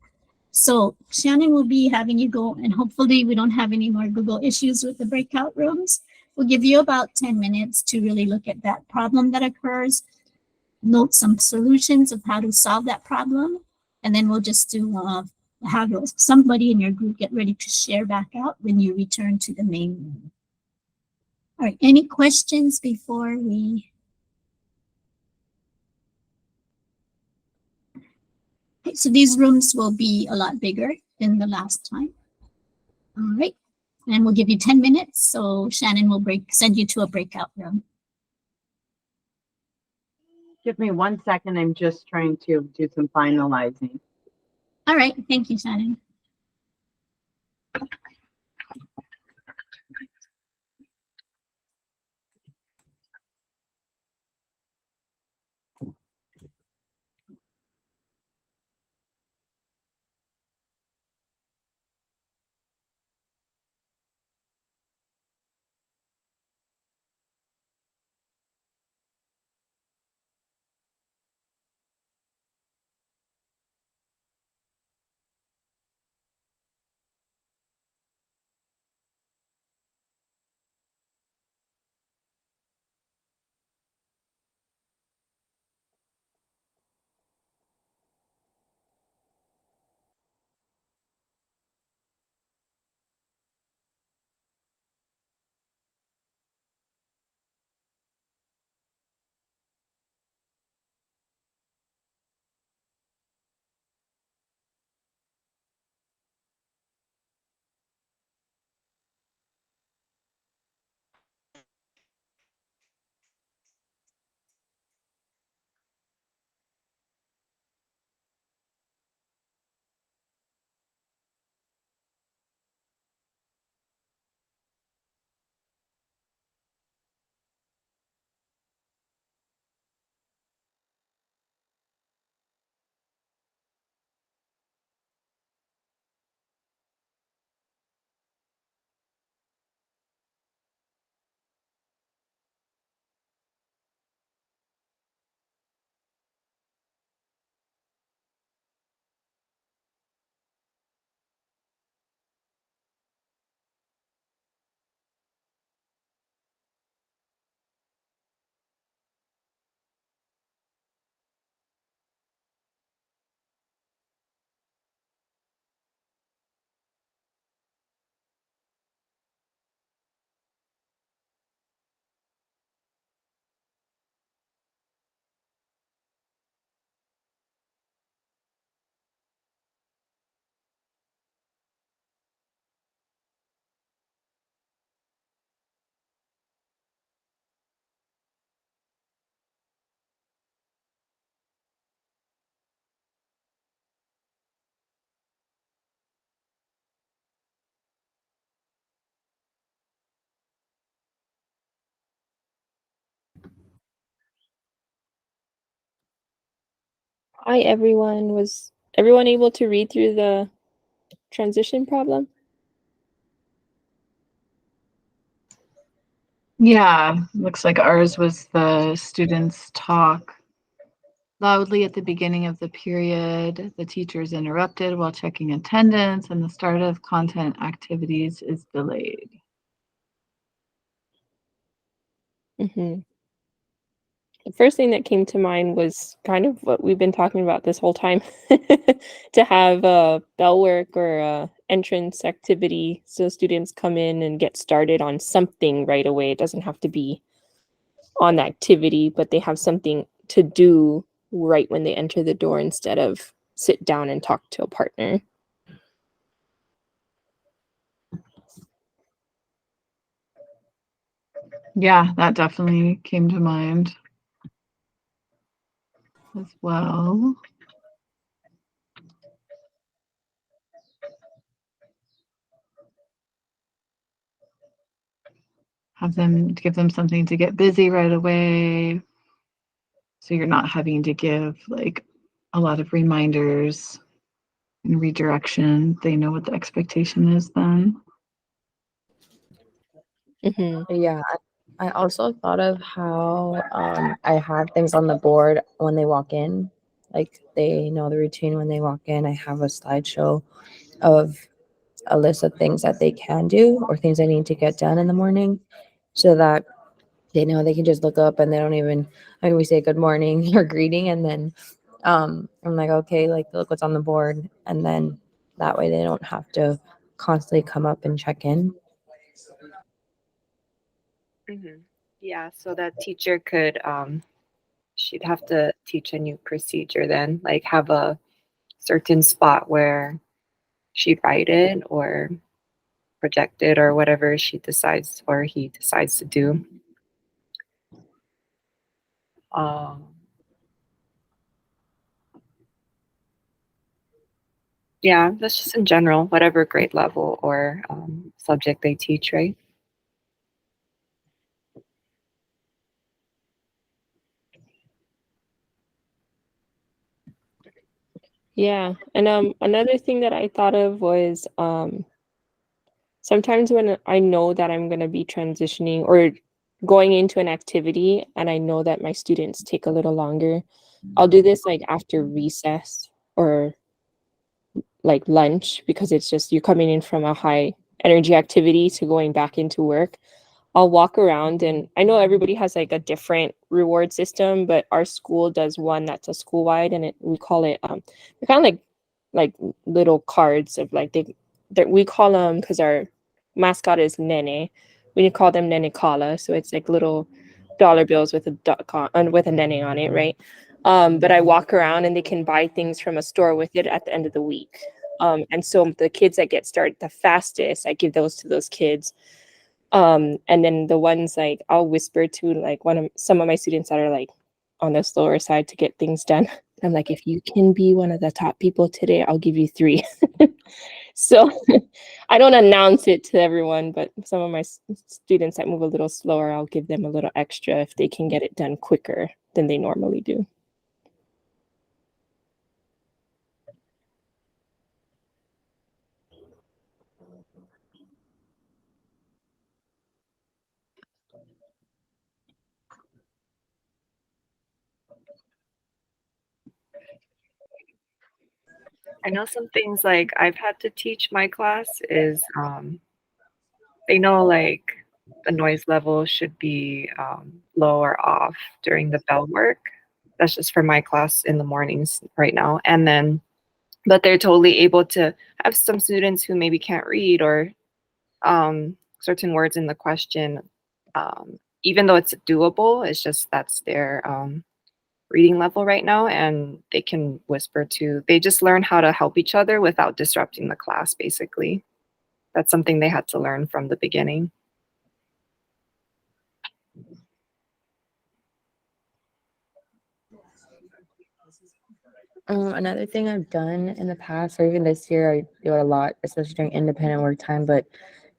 So Shannon will be having you go, and hopefully we don't have any more Google issues with the breakout rooms. We'll give you about 10 minutes to really look at that problem that occurs, note some solutions of how to solve that problem, and then we'll just do have somebody in your group get ready to share back out when you return to the main room. All right, any questions before we? Okay, so these rooms will be a lot bigger than the last time. All right, and we'll give you 10 minutes, so Shannon will send you to a breakout room. Give me 1 second. I'm just trying to do some finalizing. All right, thank you, Shannon. Hi, everyone. Was everyone able to read through the transition problem? Yeah, looks like ours was the students talk loudly at the beginning of the period. The teacher is interrupted while checking attendance, and the start of content activities is delayed. Mm-hmm. The first thing that came to mind was kind of what we've been talking about this whole time, to have a bell work or a entrance activity so students come in and get started on something right away. It doesn't have to be on the activity, but they have something to do right when they enter the door instead of sit down and talk to a partner. Yeah, that definitely came to mind as well. Give them something to get busy right away. So you're not having to give like a lot of reminders and redirection. They know what the expectation is then. Yeah, I also thought of how I have things on the board when they walk in. Like they know the routine when they walk in. I have a slideshow of a list of things that they can do or things they need to get done in the morning so that they know they can just look up and they don't even, I mean, we say good morning or greeting and then I'm like, okay, like look what's on the board. And then that way they don't have to constantly come up and check in. Yeah, so that teacher could, she'd have to teach a new procedure then, like have a certain spot where she'd write it or project it or whatever she decides or he decides to do. Yeah, that's just in general, whatever grade level or subject they teach, right? Yeah, and another thing that I thought of was sometimes when I know that I'm going to be transitioning or going into an activity and I know that my students take a little longer, I'll do this like after recess or like lunch because it's just you're coming in from a high energy activity to going back into work. I'll walk around and I know everybody has like a different reward system, but our school does one that's a school wide and we call it they're kind of like little cards of like we call them because our mascot is Nene. We call them Nene Kala, so it's like little dollar bills with a duck on with a Nene on it, right? But I walk around and they can buy things from a store with it at the end of the week. And so the kids that get started the fastest, I give those to those kids. And then the ones like I'll whisper to like some of my students that are like on the slower side to get things done. I'm like, if you can be one of the top people today, I'll give you 3. So I don't announce it to everyone, but some of my students that move a little slower, I'll give them a little extra if they can get it done quicker than they normally do. I know some things like I've had to teach my class is they know like the noise level should be low or off during the bell work. That's just for my class in the mornings right now. And then, but they're totally able to have some students who maybe can't read or certain words in the question, even though it's doable, it's just that's their reading level right now, and they can whisper to, they just learn how to help each other without disrupting the class, basically. That's something they had to learn from the beginning. Another thing I've done in the past, or even this year, I do it a lot, especially during independent work time, but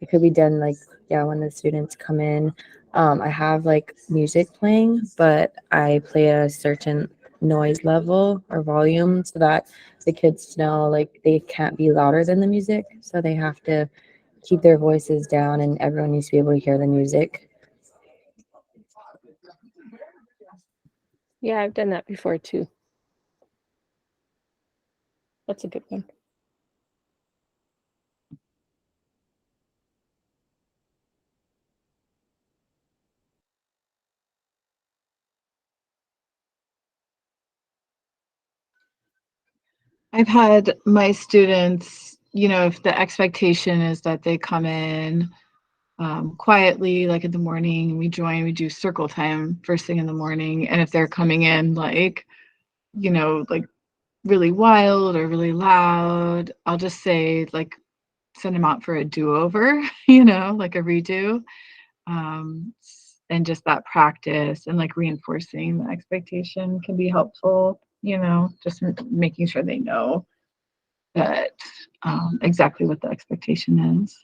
it could be done like, yeah, when the students come in. I have like music playing, but I play a certain noise level or volume so that the kids know like they can't be louder than the music. So they have to keep their voices down and everyone needs to be able to hear the music. Yeah, I've done that before too. That's a good one. I've had my students, you know, if the expectation is that they come in quietly, like in the morning, we do circle time first thing in the morning. And if they're coming in like, you know, like really wild or really loud, I'll just say like, send them out for a do-over, you know, like a redo. And just that practice and like reinforcing the expectation can be helpful, you know, just making sure they know that exactly what the expectation is.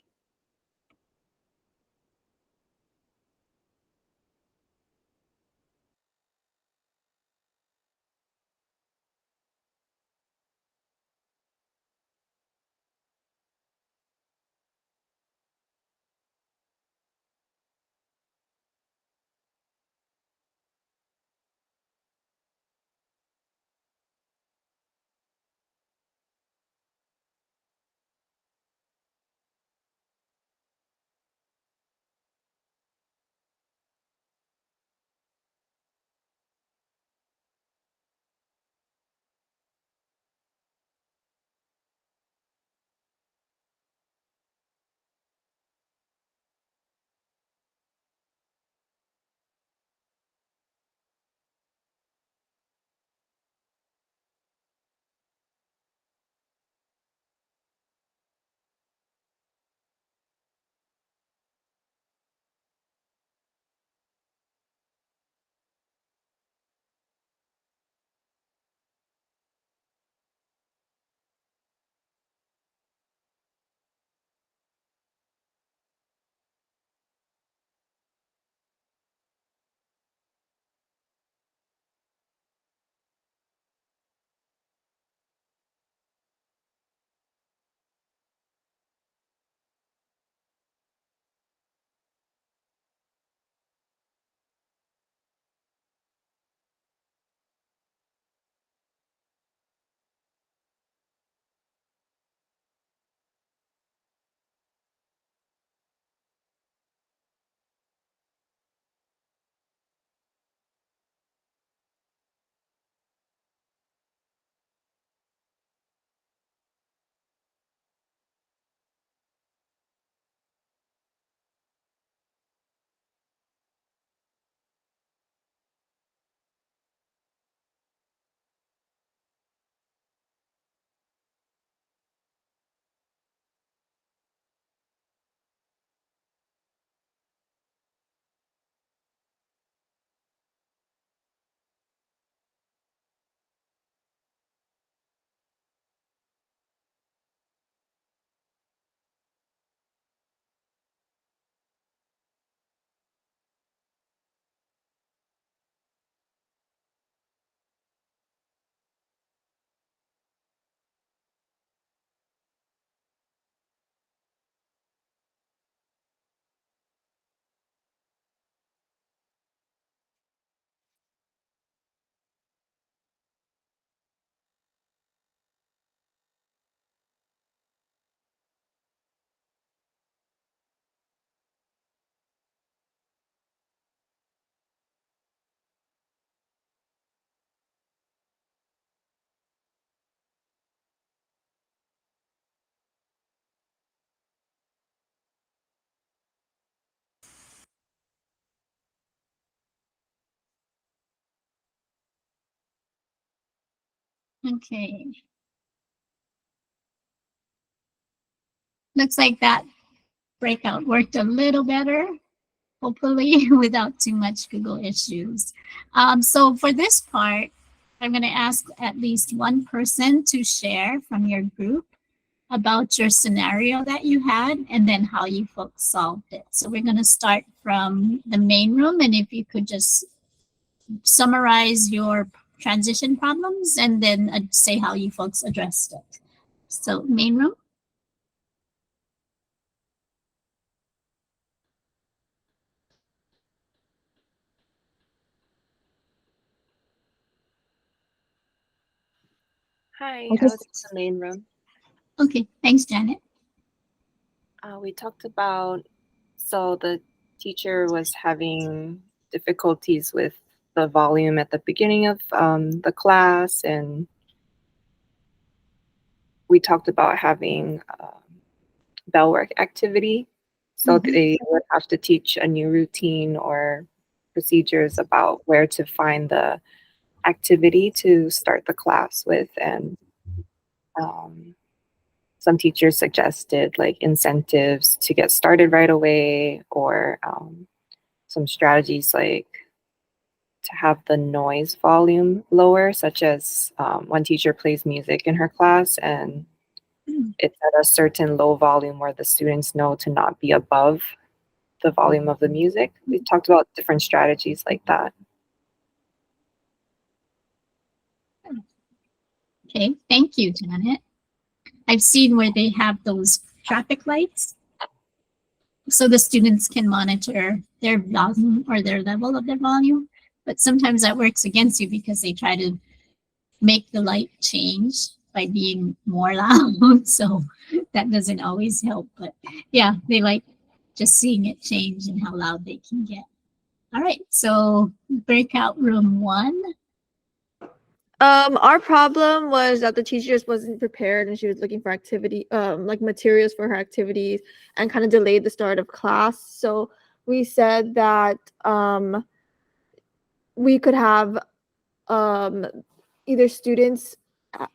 Okay. Looks like that breakout worked a little better, hopefully without too much Google issues. So for this part, I'm going to ask at least one person to share from your group about your scenario that you had and then how you folks solved it. So we're going to start from the main room, and if you could just summarize your transition problems and then say how you folks addressed it. So main room. Hi, Okay. I was in the main room. Okay, thanks, Janet. We talked about, so the teacher was having difficulties with the volume at the beginning of the class, and we talked about having bell work activity. So they would have to teach a new routine or procedures about where to find the activity to start the class with. And some teachers suggested like incentives to get started right away, or some strategies like to have the noise volume lower, such as one teacher plays music in her class and it's at a certain low volume where the students know to not be above the volume of the music. We talked about different strategies like that. Okay, thank you, Janet. I've seen where they have those traffic lights so the students can monitor their volume or their level of their volume. But sometimes that works against you because they try to make the light change by being more loud. So that doesn't always help. But yeah, they like just seeing it change and how loud they can get. All right, so breakout room 1. Our problem was that the teacher just wasn't prepared and she was looking for activity, like materials for her activities, and kind of delayed the start of class. So we said that we could have either students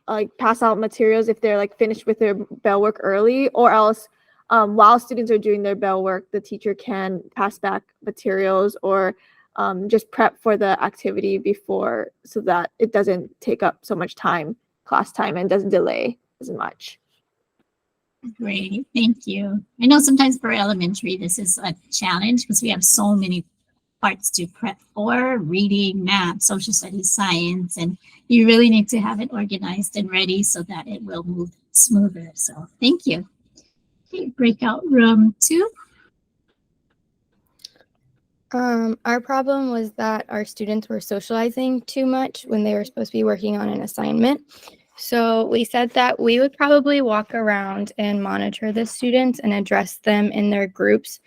like pass out materials if they're like finished with their bell work early, or else while students are doing their bell work, the teacher can pass back materials or just prep for the activity before, so that it doesn't take up so much time, class time, and doesn't delay as much. Great, thank you. I know sometimes for elementary, this is a challenge because we have so many parts to prep for: reading, math, social studies, science, and you really need to have it organized and ready so that it will move smoother. So thank you. Okay, breakout room 2. Our problem was that our students were socializing too much when they were supposed to be working on an assignment. So we said that we would probably walk around and monitor the students and address them in their groups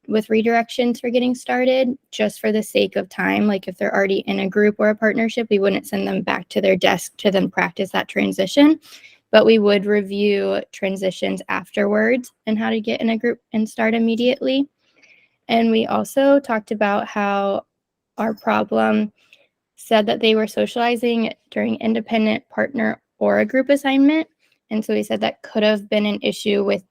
with redirections for getting started, just for the sake of time. Like if they're already in a group or a partnership, we wouldn't send them back to their desk to then practice that transition, but we would review transitions afterwards and how to get in a group and start immediately. And we also talked about how our problem said that they were socializing during independent, partner, or a group assignment. And so we said that could have been an issue with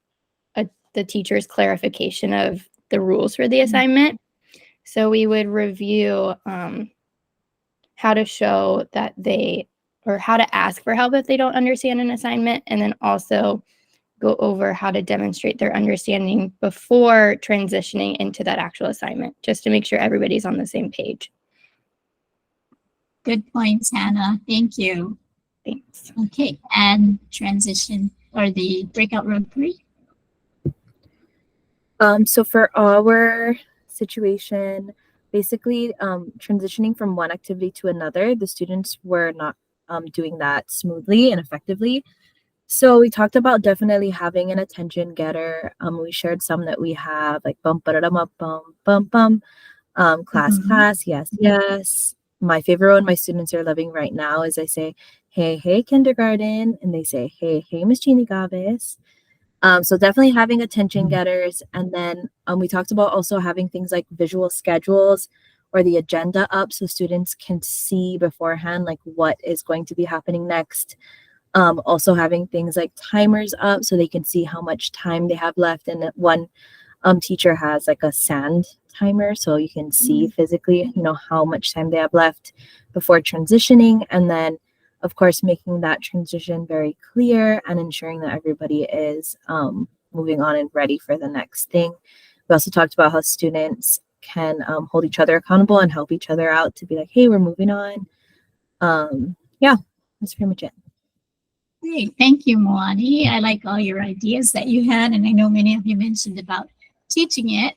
the teacher's clarification of the rules for the assignment. So we would review how to show that or how to ask for help if they don't understand an assignment, and then also go over how to demonstrate their understanding before transitioning into that actual assignment, just to make sure everybody's on the same page. Good points, Hannah. Thank you. Thanks. Okay, and transition or the breakout room 3. So for our situation, basically transitioning from one activity to another, the students were not doing that smoothly and effectively. So we talked about definitely having an attention getter. We shared some that we have, like bum ba da bum bum bum, class class, yes yes. My favorite one my students are loving right now is I say, hey hey kindergarten, and they say, hey hey Miss Jeannie Gavis. So definitely having attention getters. And then we talked about also having things like visual schedules or the agenda up so students can see beforehand like what is going to be happening next. Also having things like timers up so they can see how much time they have left. And one teacher has like a sand timer so you can see physically, how much time they have left before transitioning. And then of course, making that transition very clear and ensuring that everybody is moving on and ready for the next thing. We also talked about how students can hold each other accountable and help each other out to be like, hey, we're moving on. Yeah, that's pretty much it. Great. Thank you, Moani. I like all your ideas that you had, and I know many of you mentioned about teaching it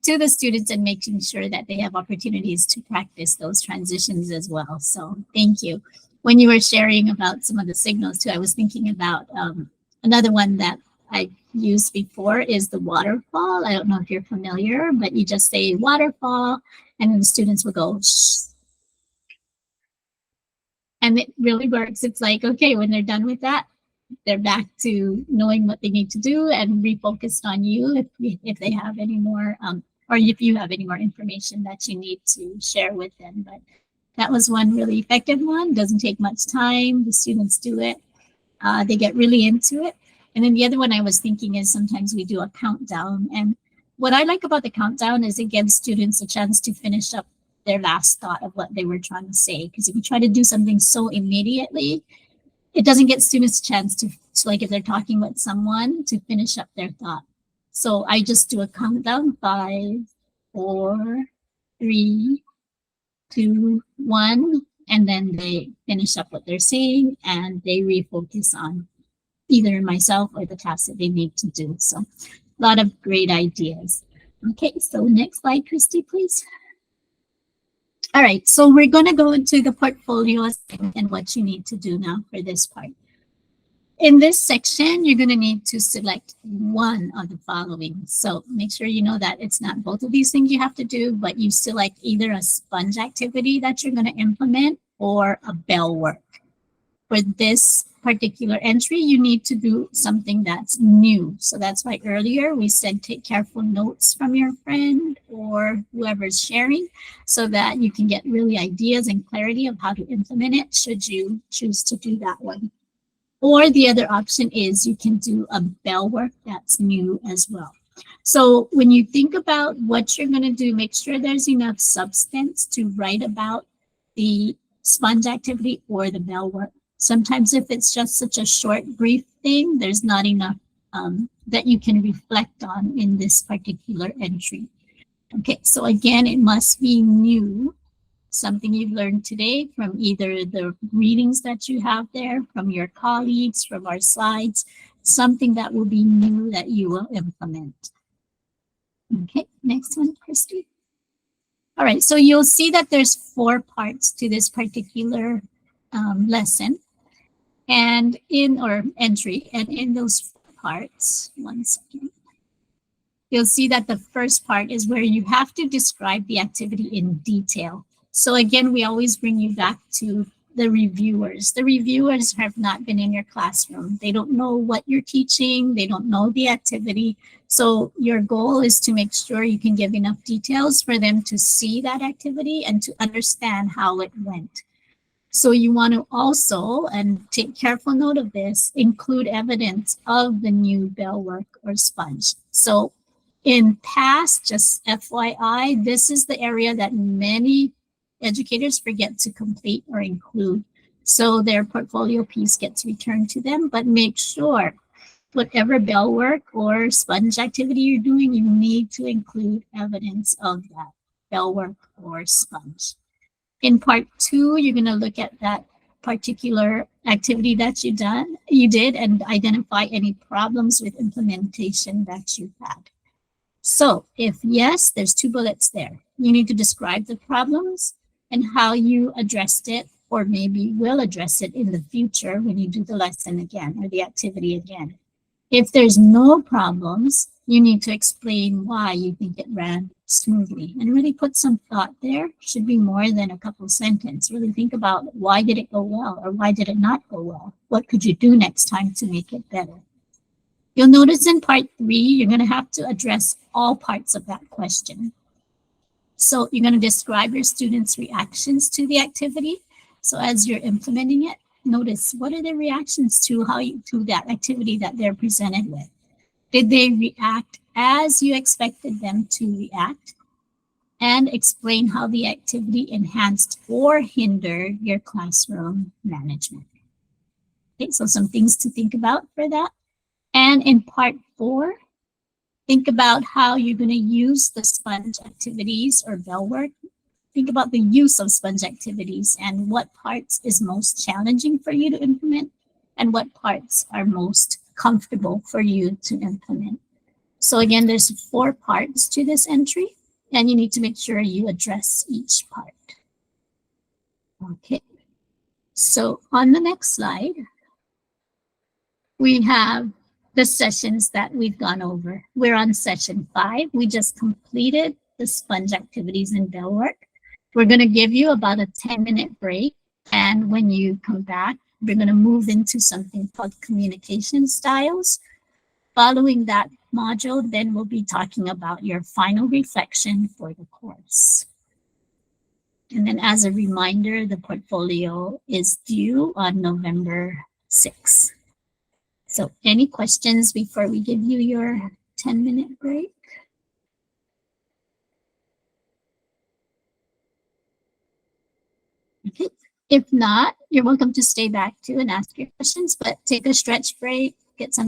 to the students and making sure that they have opportunities to practice those transitions as well. So thank you. When you were sharing about some of the signals too, I was thinking about another one that I used before is the waterfall. I don't know if you're familiar, but you just say waterfall, and then the students will go shh. And it really works. It's like, okay, when they're done with that, they're back to knowing what they need to do and refocused on you if they have any more, or if you have any more information that you need to share with them. But that was one really effective one. Doesn't take much time. The students do it. They get really into it. And then the other one I was thinking is sometimes we do a countdown. And what I like about the countdown is it gives students a chance to finish up their last thought of what they were trying to say. Because if you try to do something so immediately, it doesn't get students a chance to like if they're talking with someone, to finish up their thought. So I just do a countdown, 5, 4, 3, 2, 1, and then they finish up what they're saying and they refocus on either myself or the task that they need to do. So a lot of great ideas. Okay, so next slide, Christy, please. All right, so we're going to go into the portfolio and what you need to do now for this part. In this section, you're going to need to select one of the following. So make sure you know that it's not both of these things you have to do, but you select either a sponge activity that you're going to implement or a bell work. For this particular entry, you need to do something that's new. So that's why earlier we said take careful notes from your friend or whoever's sharing so that you can get really ideas and clarity of how to implement it should you choose to do that one. Or the other option is you can do a bell work that's new as well. So when you think about what you're going to do, make sure there's enough substance to write about the sponge activity or the bell work. Sometimes if it's just such a short, brief thing, there's not enough that you can reflect on in this particular entry. Okay, so again, it must be new, something you've learned today from either the readings that you have there, from your colleagues, from our slides, something that will be new that you will implement. Okay, next one, Christy. All right, so you'll see that there's 4 parts to this particular lesson. And entry, and in those parts, one second, you'll see that the first part is where you have to describe the activity in detail. So again, we always bring you back to the reviewers. The reviewers have not been in your classroom. They don't know what you're teaching. They don't know the activity. So your goal is to make sure you can give enough details for them to see that activity and to understand how it went. So you want to also, and take careful note of this, include evidence of the new bell work or sponge. So in past, just FYI, this is the area that many educators forget to complete or include. So their portfolio piece gets returned to them, but make sure whatever bell work or sponge activity you're doing, you need to include evidence of that bell work or sponge. In part 2, you're going to look at that particular activity that you did and identify any problems with implementation that you had. So if yes, there's 2 bullets there. You need to describe the problems and how you addressed it, or maybe will address it in the future when you do the lesson again or the activity again. If there's no problems, you need to explain why you think it ran smoothly and really put some thought there. Should be more than a couple sentences. Really think about why did it go well or why did it not go well? What could you do next time to make it better? You'll notice in part 3, you're going to have to address all parts of that question. So you're going to describe your students' reactions to the activity. So as you're implementing it, notice what are their reactions to that activity that they're presented with. Did they react as you expected them to react? And explain how the activity enhanced or hindered your classroom management. Okay, so some things to think about for that. And in part 4, think about how you're going to use the sponge activities or bell work think about the use of sponge activities and what parts is most challenging for you to implement and what parts are most comfortable for you to implement. So again, there's 4 parts to this entry, and you need to make sure you address each part. Okay, so on the next slide, we have the sessions that we've gone over. We're on session 5. We just completed the sponge activities and bell work. We're going to give you about a 10-minute break. And when you come back, we're going to move into something called communication styles. Following that module, then we'll be talking about your final reflection for the course. And then as a reminder, the portfolio is due on November 6th. So any questions before we give you your 10-minute break? Okay. If not, you're welcome to stay back too and ask your questions, but take a stretch break, get some